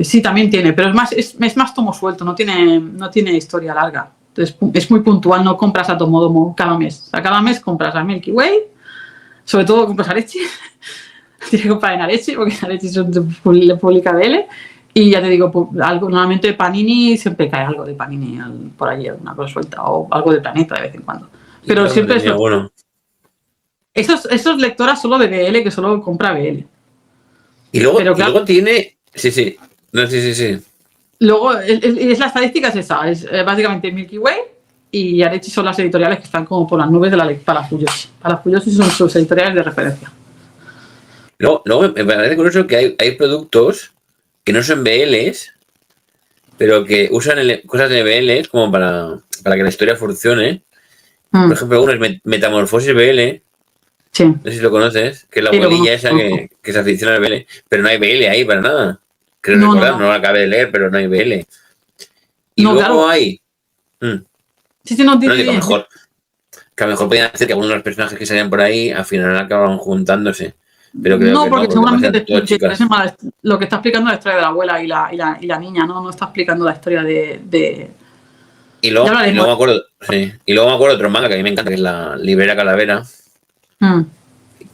sí, también tiene, pero es más tomo suelto, no tiene historia larga. Entonces es muy puntual, no compras a Tomodomo cada mes. O sea, cada mes compras a Milky Way, sobre todo compras a Arechi. Tienes que comprar en Arechi, porque Arechi publica BL. Y ya te digo, normalmente Panini siempre cae algo de Panini por ahí, una cosa suelta, o algo de Planeta de vez en cuando. Pero claro, siempre es bueno. Esos lectoras solo de BL, que solo compra BL. Y luego tiene... Sí. No, sí. Luego, la estadística es esa. Es básicamente Milky Way y Arechi son las editoriales que están como por las nubes para Fuyoshi. Para Fuyoshi son sus editoriales de referencia. Luego me parece curioso que hay productos que no son BLs, pero que usan cosas de BLs como para que la historia funcione. Por ejemplo, uno es Metamorfosis BL. Sí. No sé si lo conoces, que es la abuelilla esa que se aficiona al BL. Pero no hay BL ahí para nada. Creo recordar, no lo acabé de leer, pero no hay BL. Y luego hay... Sí, no tiene que a lo mejor podían hacer que algunos de los personajes que salían por ahí al final acababan juntándose. Pero creo que porque seguramente lo que está explicando es la historia de la abuela y la niña, ¿no? No está explicando la historia de... Y luego me acuerdo otro manga que a mí me encanta, que es la Librera Calavera.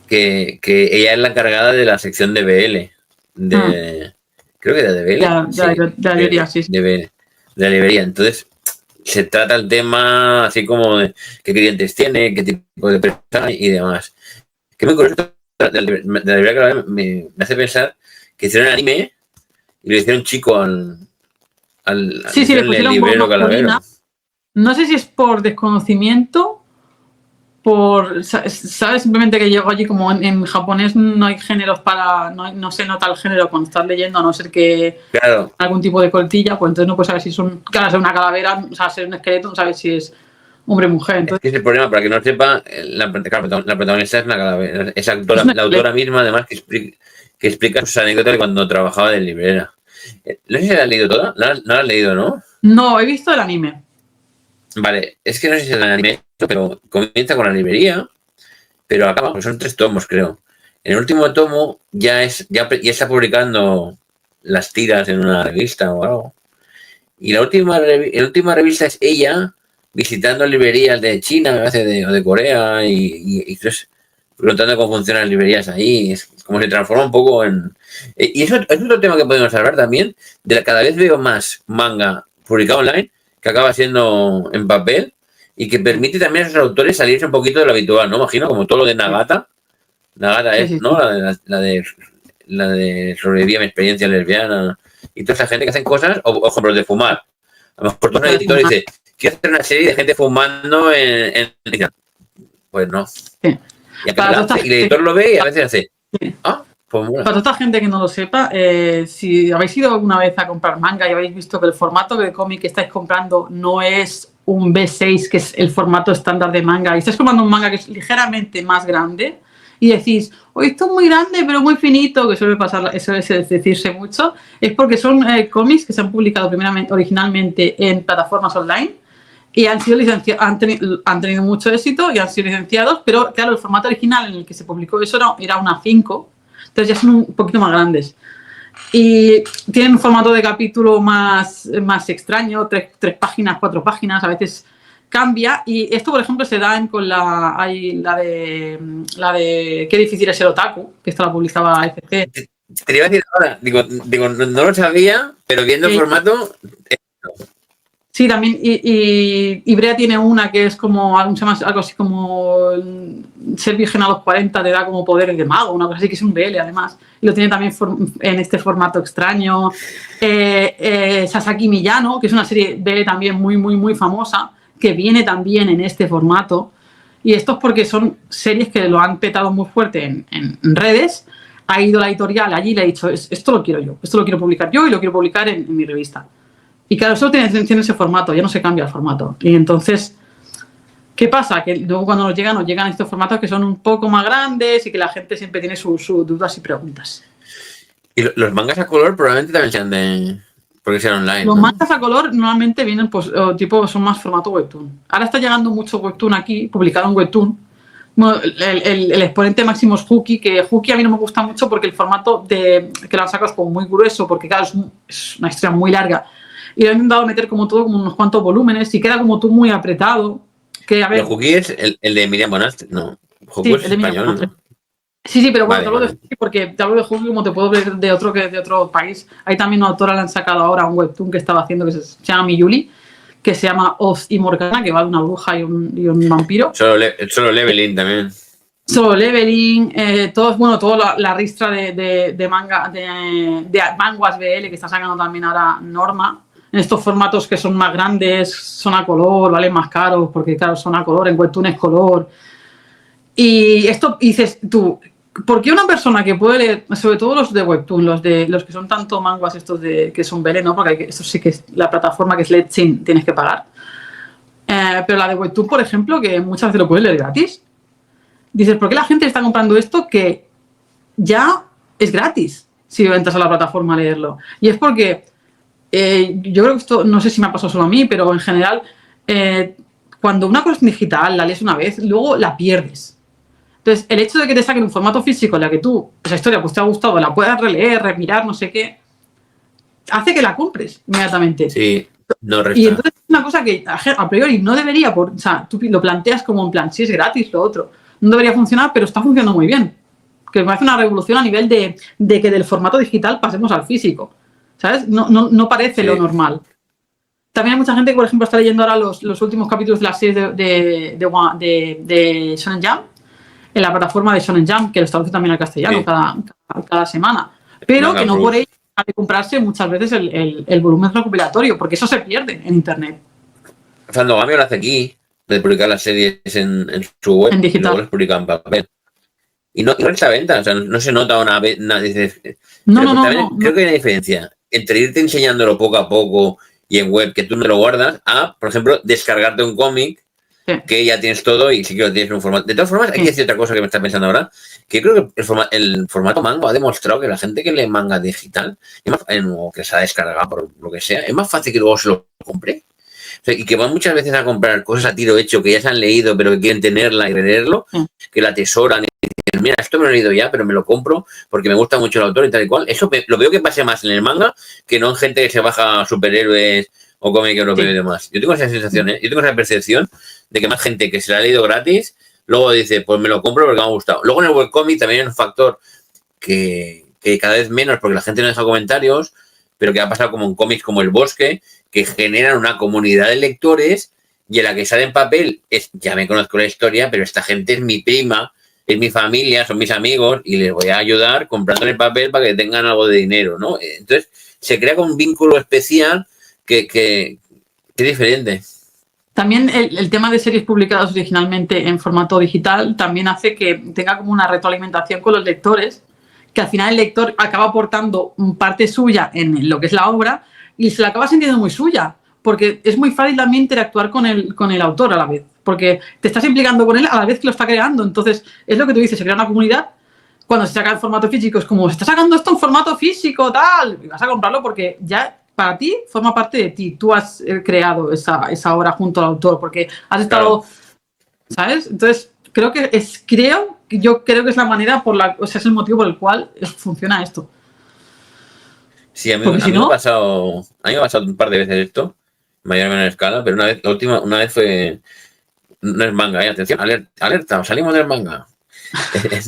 Que ella es la encargada de la sección de BL. Creo que de BL. De la librería, sí. De la librería. Entonces, se trata el tema así como de qué clientes tiene, qué tipo de persona y demás. Que muy curioso de la librería Calavera me hace pensar que hicieron el anime y le hicieron chico al le pusieron librero Calavera. No sé si es por desconocimiento, ¿sabes? Simplemente que llego allí, como en japonés no hay géneros no se nota el género cuando estás leyendo, a no ser que algún tipo de coltilla, pues entonces no puedes saber si son, claro, ser una calavera, o sea, ser un esqueleto, no sabes si es hombre o mujer. Entonces... Es el problema, para que no sepa, la protagonista es una calavera, es la autora misma, además, que explica sus anécdotas de cuando trabajaba de librera. No sé si la has leído toda, no la has leído, ¿no? No, he visto el anime. Vale, es que no sé si es el anime, pero comienza con la librería, pero acaba, pues son 3 tomos, creo. En el último tomo ya está publicando las tiras en una revista o algo. Y la última revista es ella visitando librerías de China, o de Corea, y preguntando cómo funcionan las librerías ahí. Es como se transforma un poco en... Y eso es otro tema que podemos hablar también. Cada vez veo más manga publicado online que acaba siendo en papel y que permite también a esos autores salirse un poquito de lo habitual, ¿no? Imagino, como todo lo de Nagata. Nagata es, ¿no? La de sobreviví a mi experiencia lesbiana y toda esa gente que hacen cosas, o ejemplos de fumar. A lo mejor todo un editor dice, quiero hacer una serie de gente fumando en... Pues no. Sí. Y el editor lo ve y a veces hace... Pues bueno. Para toda esta gente que no lo sepa, si habéis ido alguna vez a comprar manga y habéis visto que el formato de cómic que estáis comprando no es un B6, que es el formato estándar de manga, y estáis comprando un manga que es ligeramente más grande, y decís, o esto es muy grande pero muy finito, que suele pasar, eso es decirse mucho, es porque son cómics que se han publicado originalmente en plataformas online y han sido han tenido mucho éxito y han sido licenciados, pero claro, el formato original en el que se publicó eso era una 5, entonces ya son un poquito más grandes. Y tienen un formato de capítulo más extraño, 3 páginas, 4 páginas, a veces cambia. Y esto, por ejemplo, se da con la de Qué difícil es ser otaku, que esta la publicaba FC. Te iba a decir ahora, digo no lo sabía, pero viendo el formato... Sí, también, y Brea tiene una que es como algo así como ser virgen a los 40 te da como poderes de mago, una cosa así, que es un BL además, y lo tiene también en este formato extraño. Sasaki Miyano, que es una serie BL también muy famosa, que viene también en este formato, y esto es porque son series que lo han petado muy fuerte en redes. Ha ido la editorial allí y le ha dicho, esto lo quiero yo, esto lo quiero publicar yo y lo quiero publicar en mi revista. Y claro, solo tiene ese formato, ya no se cambia el formato. Y entonces, ¿qué pasa? Que luego cuando nos llegan estos formatos que son un poco más grandes y que la gente siempre tiene sus dudas y preguntas. Y los mangas a color probablemente también sean porque sean online. Los mangas a color normalmente vienen, pues, son más formato webtoon. Ahora está llegando mucho webtoon aquí, publicado en webtoon. Bueno, el exponente máximo es Hooky, que Hooky a mí no me gusta mucho porque el formato que lo han sacado es como muy grueso, porque claro, es una historia muy larga. Y lo han intentado meter como unos cuantos volúmenes y queda como tú muy apretado. Que, a ver, ¿El Hooky es el de Miriam Bonastre? No, Hooky es español, ¿no? Sí, pero bueno, te hablo de Hooky porque te hablo de Hooky como te puedo ver de otro país. Hay también una autora, le han sacado ahora un webtoon que estaba haciendo que se llama Miyuli, que se llama Oz y Morgana, que va de una bruja y un vampiro. Solo Leveling también. Solo Leveling, toda la ristra de manguas BL que está sacando también ahora Norma. En estos formatos que son más grandes, son a color, valen más caros, porque claro, son a color, en webtoon es color. Y esto dices tú, ¿por qué una persona que puede leer, sobre todo los de webtoon, los que son tanto manguas estos que son BL, ¿no? Porque esto sí que es la plataforma que es Letsin, tienes que pagar. Pero la de webtoon, por ejemplo, que muchas veces lo puedes leer gratis. Dices, ¿por qué la gente está comprando esto que ya es gratis si entras a la plataforma a leerlo? Y es porque yo creo que esto, no sé si me ha pasado solo a mí, pero en general, cuando una cosa es digital, la lees una vez, luego la pierdes. Entonces, el hecho de que te saquen un formato físico en la que tú, esa historia pues te ha gustado, la puedas releer, remirar, no sé qué, hace que la compres inmediatamente. Sí, no resta. Y entonces es una cosa que a priori no debería, o sea, tú lo planteas como en plan, si es gratis, lo otro. No debería funcionar, pero está funcionando muy bien. Que me parece una revolución a nivel de que del formato digital pasemos al físico. ¿Sabes? No parece lo normal. También hay mucha gente que, por ejemplo, está leyendo ahora los últimos capítulos de la serie de Shonen Jump, en la plataforma de Shonen Jump, que lo traduce también al castellano cada semana. Pero que no por ello hay que comprarse muchas veces el volumen recopilatorio, porque eso se pierde en internet. Fandogami lo hace aquí, de publicar las series en su web, en digital. Y luego las publica en papel. Y no resta venta, o sea, no se nota una vez, dices, no. Creo que hay una diferencia entre irte enseñándolo poco a poco y en web que tú no lo guardas, a, por ejemplo, descargarte un cómic que ya tienes todo y sí que lo tienes en un formato. De todas formas, hay que decir otra cosa que me está pensando ahora, que creo que el formato manga ha demostrado que la gente que lee manga digital, o que se ha descargado por lo que sea, es más fácil que luego se lo compre. O sea, y que van muchas veces a comprar cosas a tiro hecho que ya se han leído pero que quieren tenerla y releerlo, que la atesoran y dicen, mira, esto me lo he leído ya, pero me lo compro porque me gusta mucho el autor y tal y cual. Eso lo veo que pase más en el manga que no en gente que se baja superhéroes o cómic europeo y demás. Yo tengo esa sensación, yo tengo esa percepción de que más gente que se la ha leído gratis, luego dice, pues me lo compro porque me ha gustado. Luego en el webcomic también hay un factor que cada vez menos, porque la gente no deja comentarios, pero que ha pasado como en cómics como El Bosque, que generan una comunidad de lectores y en la que sale en papel ya me conozco la historia, pero esta gente es mi prima, es mi familia, son mis amigos y les voy a ayudar comprando el papel para que tengan algo de dinero, ¿no? Entonces se crea como un vínculo especial que es diferente. También el tema de series publicadas originalmente en formato digital también hace que tenga como una retroalimentación con los lectores, que al final el lector acaba aportando parte suya en lo que es la obra y se la acaba sintiendo muy suya, porque es muy fácil también interactuar con el autor a la vez, porque te estás implicando con él a la vez que lo está creando. Entonces, es lo que tú dices, se crea una comunidad cuando se saca el formato físico es como, está sacando esto en formato físico, tal, y vas a comprarlo porque ya para ti forma parte de ti. Tú has creado esa obra junto al autor porque has estado, ¿sabes? Entonces, yo creo que es la manera es el motivo por el cual funciona esto. Sí, a mí me ha pasado un par de veces esto, mayor o menor escala, pero una vez fue, no es manga, atención, alerta, salimos del manga.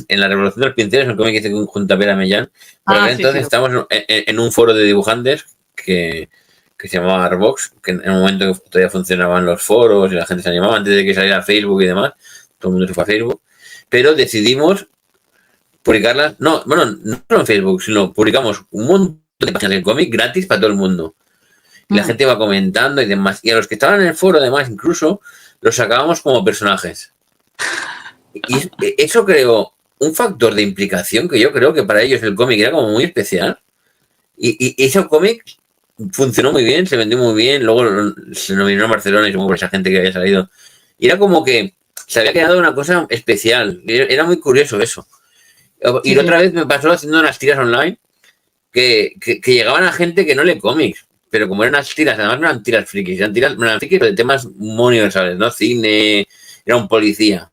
En la Revolución de los Pinceles, el cómic que hice junto a Vera Mellán, pero entonces estamos en un foro de dibujantes que se llamaba Artbox, que en el momento que todavía funcionaban los foros y la gente se animaba antes de que saliera Facebook y demás, todo el mundo se fue a Facebook, pero decidimos publicarlas, no solo en Facebook, sino publicamos un montón de páginas del cómic gratis para todo el mundo. Y la gente iba comentando y demás. Y a los que estaban en el foro, además, incluso los sacábamos como personajes. Y eso creó un factor de implicación que yo creo que para ellos el cómic era como muy especial. Y ese cómic funcionó muy bien, se vendió muy bien. Luego se nos vino a Barcelona y supongo por esa gente que había salido. Y era como que se había quedado una cosa especial. Era muy curioso eso. Y otra vez me pasó haciendo unas tiras online que llegaban a gente que no lee cómics, pero como eran unas tiras, además no eran tiras frikis, eran frikis de temas muy universales, ¿no? Cine, era un policía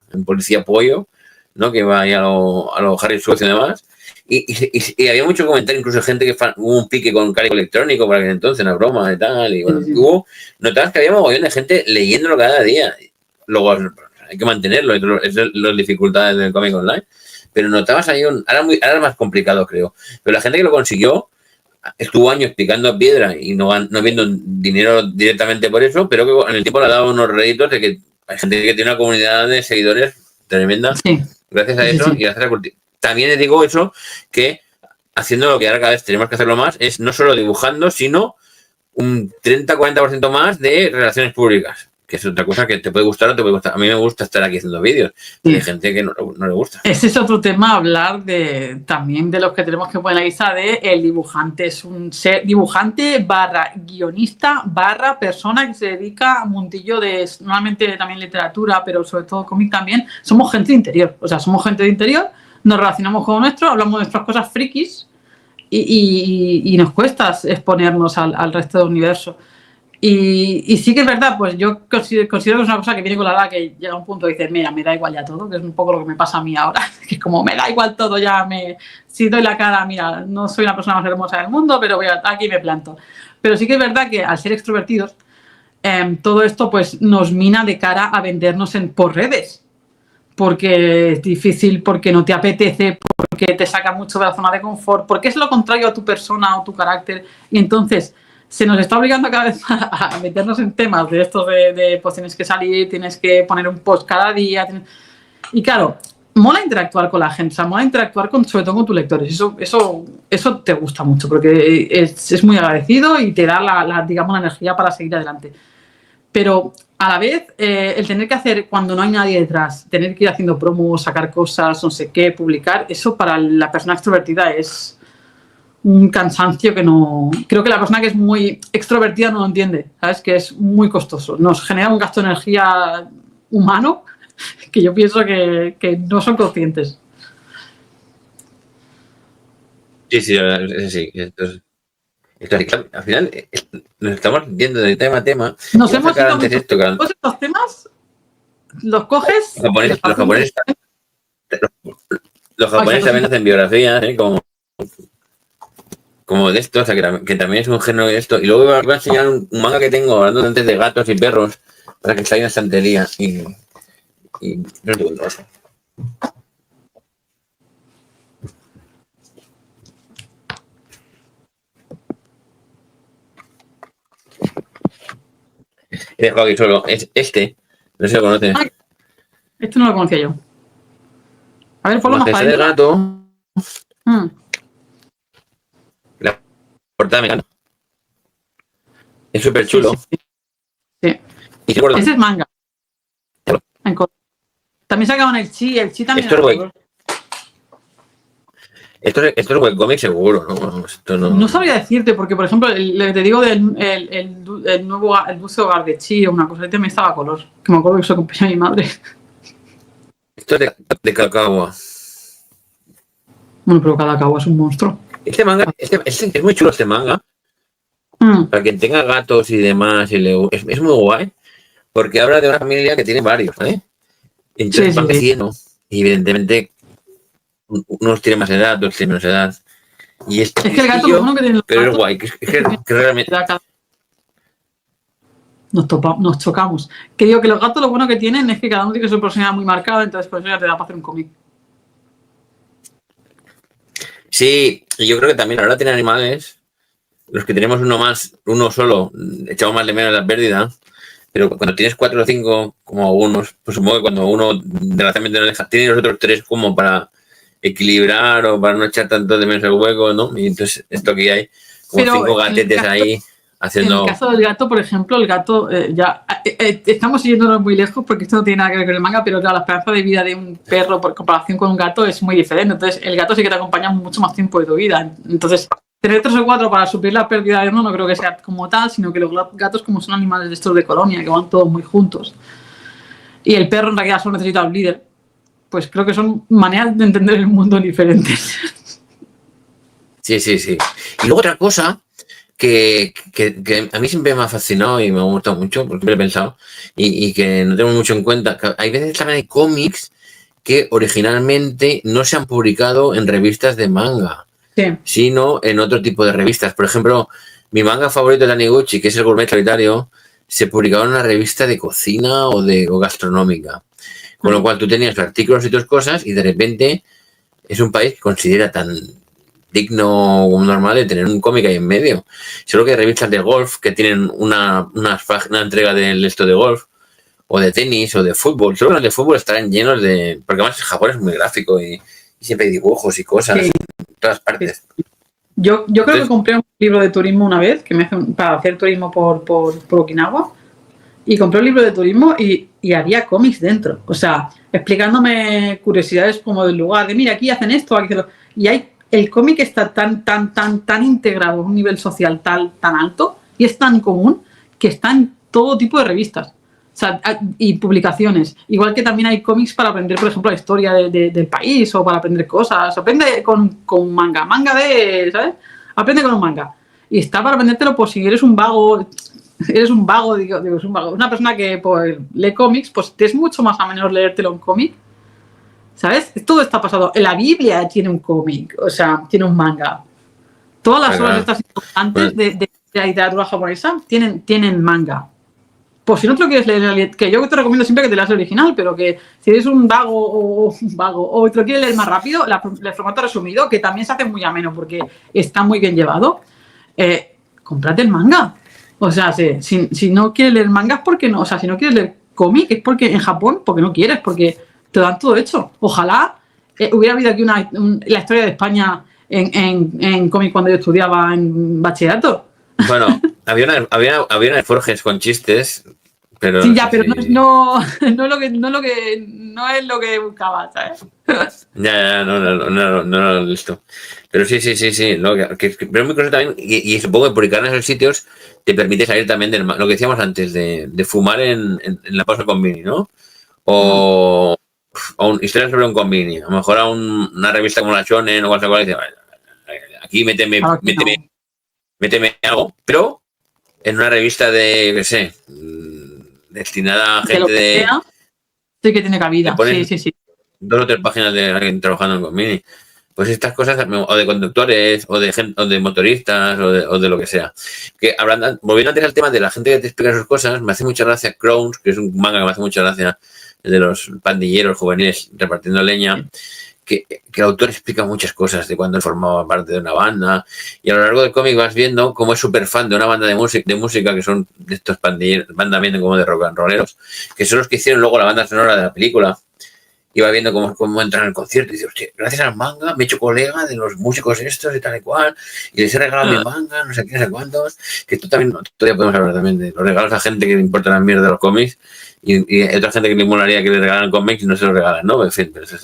pollo, ¿no? Que va ahí a lo Harry Sucio y demás. Y había mucho comentario, incluso gente que hubo un pique con Cálico Electrónico por aquel entonces, una broma y tal. Y bueno, notabas que había mogollón de gente leyéndolo cada día. Luego hay que mantenerlo, es las dificultades del cómic online. Pero notabas ahí ahora es más complicado, creo. Pero la gente que lo consiguió estuvo años picando a piedra y no viendo dinero directamente por eso, pero que en el tiempo le ha dado unos réditos de que hay gente que tiene una comunidad de seguidores tremenda gracias a eso y gracias a también les digo eso, que haciendo lo que ahora cada vez tenemos que hacerlo más, es no solo dibujando, sino un 30-40% más de relaciones públicas. Que es otra cosa que te puede gustar o te puede gustar. A mí me gusta estar aquí haciendo vídeos. Hay gente que no le gusta. Ese es otro tema, hablar también de los que tenemos que poner la lista de el dibujante. Es un ser dibujante / guionista / persona que se dedica a un mundillo de normalmente también literatura, pero sobre todo cómic también. Somos gente de interior. O sea, somos gente de interior, nos relacionamos con nuestro, hablamos de nuestras cosas frikis y nos cuesta exponernos al resto del universo. Y sí que es verdad, pues yo considero que es una cosa que viene con la edad, que llega a un punto y dices, mira, me da igual ya todo, que es un poco lo que me pasa a mí ahora, que es como, me da igual todo ya, si doy la cara, mira, no soy la persona más hermosa del mundo, pero aquí me planto. Pero sí que es verdad que al ser extrovertidos, todo esto pues nos mina de cara a vendernos por redes, porque es difícil, porque no te apetece, porque te saca mucho de la zona de confort, porque es lo contrario a tu persona o tu carácter, y entonces se nos está obligando cada vez a meternos en temas de estos pues tienes que salir, tienes que poner un post cada día. Y claro, mola interactuar con la gente, o sea, mola interactuar sobre todo con tus lectores. Eso te gusta mucho porque es muy agradecido y te da digamos, la energía para seguir adelante. Pero a la vez, el tener que hacer cuando no hay nadie detrás, tener que ir haciendo promos, sacar cosas, no sé qué, publicar, eso para la persona extrovertida es un cansancio que no... Creo que la persona que es muy extrovertida no lo entiende, ¿sabes? Que es muy costoso. Nos genera un gasto de energía humano que yo pienso que no son conscientes. Sí. Entonces, al final nos estamos yendo de tema a tema. Nos hemos ido mucho. Estos temas los coges... Los japoneses también hacen biografías, como de esto, o sea, que también es un género de esto. Y luego voy a enseñar un manga que tengo hablando antes de gatos y perros para que salga en estantería. Y no te cuento eso. He dejado aquí solo. Es este. No sé si lo conoces. Este no lo conocía yo. A ver, ponlo más para adentro. De gato. La portada me encanta. Es súper chulo. Sí. Ese es manga. También sacaban el chi también. Esto es webcomic seguro, ¿no? Esto no sabría decirte, porque por ejemplo, te digo el nuevo el buzo hogar de Chi o una cosa, también estaba a color, que me acuerdo que se lo compré a mi madre. Esto es de Kakawa. Bueno, pero cada cabo es un monstruo. Este manga, es muy chulo este manga. Para quien tenga gatos y demás, es muy guay, porque habla de una familia que tiene varios, ¿vale? Entonces van creciendo, y evidentemente unos tienen más edad, otros tienen menos edad. Y es que el gato lo bueno que tiene pero es guay, que realmente... Nos chocamos. Que digo que los gatos lo bueno que tienen es que cada uno tiene su personalidad muy marcada, entonces por eso ya te da para hacer un cómic. Sí, y yo creo que también ahora tiene animales, los que tenemos uno solo, echamos más de menos la pérdida, pero cuando tienes 4 o 5, como algunos, pues supongo que cuando uno desgraciadamente no deja, tiene los otros 3 como para equilibrar o para no echar tanto de menos el hueco, ¿no? Y entonces esto que hay, como 5 gatetes ahí haciendo... En el caso del gato, por ejemplo, el gato estamos yéndonos muy lejos porque esto no tiene nada que ver con el manga, pero claro, la esperanza de vida de un perro por comparación con un gato es muy diferente. Entonces, el gato sí que te acompaña mucho más tiempo de tu vida. Entonces, tener 3 o 4 para suplir la pérdida de uno no creo que sea como tal, sino que los gatos, como son animales de estos de colonia, que van todos muy juntos, y el perro en realidad solo necesita un líder, pues creo que son maneras de entender el mundo diferentes. Sí. Y luego otra cosa que a mí siempre me ha fascinado y me ha gustado mucho, porque siempre he pensado, y que no tengo mucho en cuenta, que hay veces también hay cómics que originalmente no se han publicado en revistas de manga, sino en otro tipo de revistas. Por ejemplo, mi manga favorito de Taniguchi, que es el Gourmet Solitario, se publicaba en una revista de cocina o gastronómica. Con lo cual tú tenías artículos y tus cosas y de repente es un país que considera tan digno o normal de tener un cómic ahí en medio. Solo que hay revistas de golf que tienen una entrega del esto de golf o de tenis o de fútbol. Solo que los de fútbol estarán llenos de... Porque además Japón es muy gráfico y siempre hay dibujos y cosas en todas partes. Yo creo que compré un libro de turismo una vez que para hacer turismo por Okinawa. Y compré un libro de turismo y había cómics dentro. O sea, explicándome curiosidades como del lugar. De mira, aquí hacen esto, aquí hacen lo... Y el cómic está tan integrado a un nivel social tan alto y es tan común que está en todo tipo de revistas. O sea, y publicaciones. Igual que también hay cómics para aprender, por ejemplo, la historia del país o para aprender cosas. Aprende con manga. Manga ¿sabes? Aprende con un manga. Y está para aprendértelo por si eres un vago... Eres un vago, digo, es un vago. Una persona que pues, lee cómics, pues te es mucho más a menos leértelo en cómic. ¿Sabes? Todo está pasado. La Biblia tiene un cómic, o sea, tiene un manga. Todas las obras estas importantes de la literatura japonesa tienen manga. Pues si no te lo quieres leer, que yo te recomiendo siempre que te leas el original, pero que si eres un vago o te lo quieres leer más rápido, el formato resumido, que también se hace muy ameno porque está muy bien llevado, cómprate el manga. O sea, si no quieres leer mangas, ¿por qué no? O sea, si no quieres leer cómic, es porque en Japón, porque no quieres, porque te dan todo hecho. Ojalá hubiera habido aquí la historia de España en cómic cuando yo estudiaba en bachillerato. Bueno, había una de Forges con chistes, pero... Sí, ya, pero no es lo que buscaba, ¿sabes? Ya, no, listo. Pero sí. Pero muy cosa también, y supongo que publicar en esos sitios te permite salir también lo que decíamos antes, de fumar en la pausa convini, ¿no? O historias sobre un convini. A lo mejor a una revista como la Shonen o cualquier cosa, dice, aquí méteme algo, pero en una revista destinada a gente de... Sí que tiene cabida, sí. 2 o 3 páginas de alguien trabajando en convini. Pues estas cosas, o de conductores, o de motoristas, o de lo que sea. Que volviendo antes al tema de la gente que te explica sus cosas, me hace mucha gracia Crowns, que es un manga que me hace mucha gracia, el de los pandilleros juveniles repartiendo leña, que el autor explica muchas cosas de cuando él formaba parte de una banda, y a lo largo del cómic vas viendo cómo es súper fan de una banda de música que son de estos pandilleros, banda bien como de rock and rolleros, que son los que hicieron luego la banda sonora de la película. Y va viendo cómo entran al concierto y dice, hostia, gracias al manga me he hecho colega de los músicos estos y tal y cual, y les he regalado mi manga, no sé qué, no sé cuántos, que esto también, todavía podemos hablar también de los regalos a gente que le importa la mierda de los cómics, y hay otra gente que le molaría que le regalan cómics y no se los regalan, ¿no? En fin, pero eso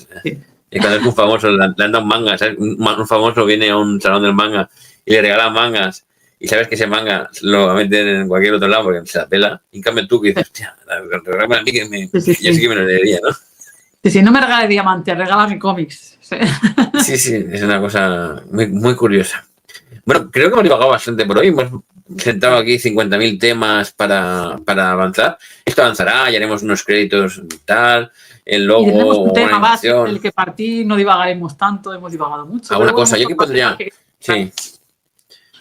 y cuando es un famoso, le han dado mangas, ¿sabes? Un famoso viene a un salón del manga y le regalan mangas, y sabes que ese manga lo va a meter en cualquier otro lado porque se la pela, y en cambio tú que dices, hostia, regálame a mí que yo sí que me lo leería, ¿no? Si no me regales diamantes, regálame cómics. Sí, es una cosa muy, muy curiosa. Bueno, creo que hemos divagado bastante por hoy. Hemos sentado aquí 50.000 temas para avanzar. Esto avanzará, ya haremos unos créditos tal, el logo. Y tenemos un tema base animación. del que partir, no divagaremos tanto, hemos divagado mucho. Alguna cosa, yo que pondría. Sí.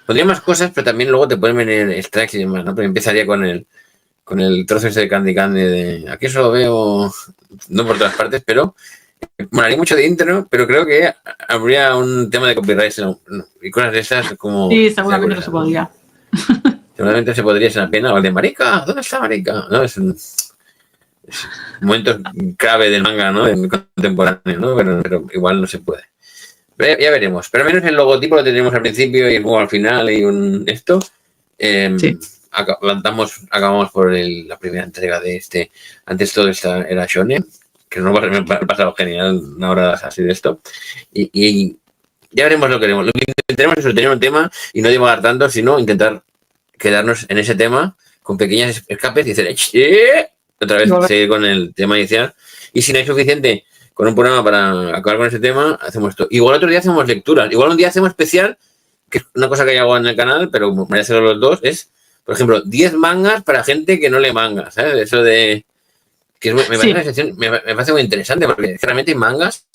Pondría más cosas, pero también luego te pueden venir strikes y demás, ¿no? Pero empezaría con el trozo ese de Candy Candy de aquí solo veo, no por todas partes, pero molaría mucho de intro, pero creo que habría un tema de copyright y cosas de esas como... Sí, seguramente no se podría. Seguramente se podría ser una pena, o el de Marica, ¿dónde está Marica? ¿No? Es un momento clave del manga, ¿no? Contemporáneo, ¿no? Pero igual no se puede. Ya veremos. Pero al menos el logotipo lo tendremos al principio y luego al final y esto. Sí. Acabamos por la primera entrega de este. Antes todo era Shonen, que me ha pasado genial una hora así de esto. Y ya veremos lo que queremos. Lo que intentaremos es tener un tema y no divagar tanto, sino intentar quedarnos en ese tema con pequeñas escapes y decir otra vez seguir con el tema inicial. Y si no hay suficiente con un programa para acabar con ese tema, hacemos esto. Igual otro día hacemos lecturas. Igual un día hacemos especial, que es una cosa que hay en el canal, pero me voy a hacerlo los dos, es, por ejemplo, 10 mangas para gente que no lee mangas, ¿sabes? Eso de... que me parece una sección, me parece muy interesante, porque realmente hay mangas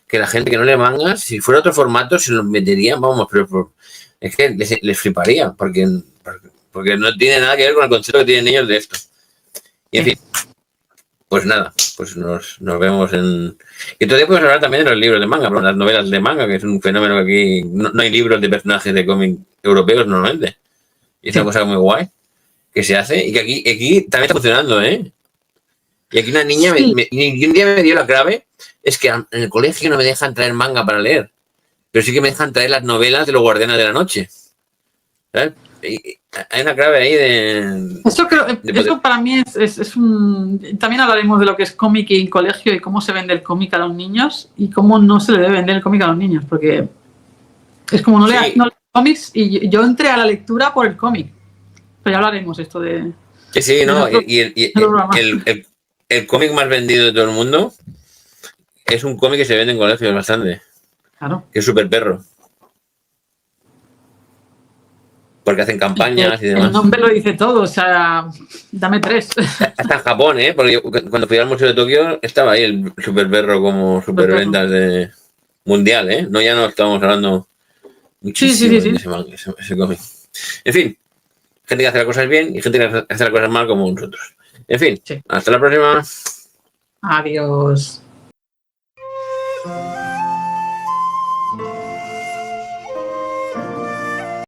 que la gente que no lee mangas, si fuera otro formato, se los meterían, vamos, pero es que les fliparía, porque no tiene nada que ver con el concepto que tienen ellos de esto. Y en fin, pues nada, pues nos vemos en... Y todavía podemos hablar también de los libros de manga, pero las novelas de manga, que es un fenómeno que aquí no hay libros de personajes de cómic europeos normalmente. Y es una cosa muy guay que se hace y que aquí también está funcionando, ¿eh? Y aquí una niña y un día me dio la clave, es que en el colegio no me dejan traer manga para leer, pero sí que me dejan traer las novelas de los Guardianes de la Noche. ¿Sabes? Y hay una clave ahí de... Eso para mí es un... También hablaremos de lo que es cómic y colegio y cómo se vende el cómic a los niños y cómo no se le debe vender el cómic a los niños, porque es como no leas cómics y yo entré a la lectura por el cómic. Pero ya hablaremos esto de... Sí, no, el cómic más vendido de todo el mundo es un cómic que se vende en colegios bastante. Claro. Que es Super Perro. Porque hacen campañas y demás. El nombre lo dice todo, o sea, dame 3. Hasta en Japón, ¿eh? Porque yo, cuando fui al Museo de Tokio estaba ahí el Super Perro como superventas de mundial, ¿eh? No, ya no estábamos hablando muchísimo de ese cómic. En fin, gente que hace las cosas bien y gente que hace las cosas mal como nosotros. En fin, hasta la próxima. Adiós.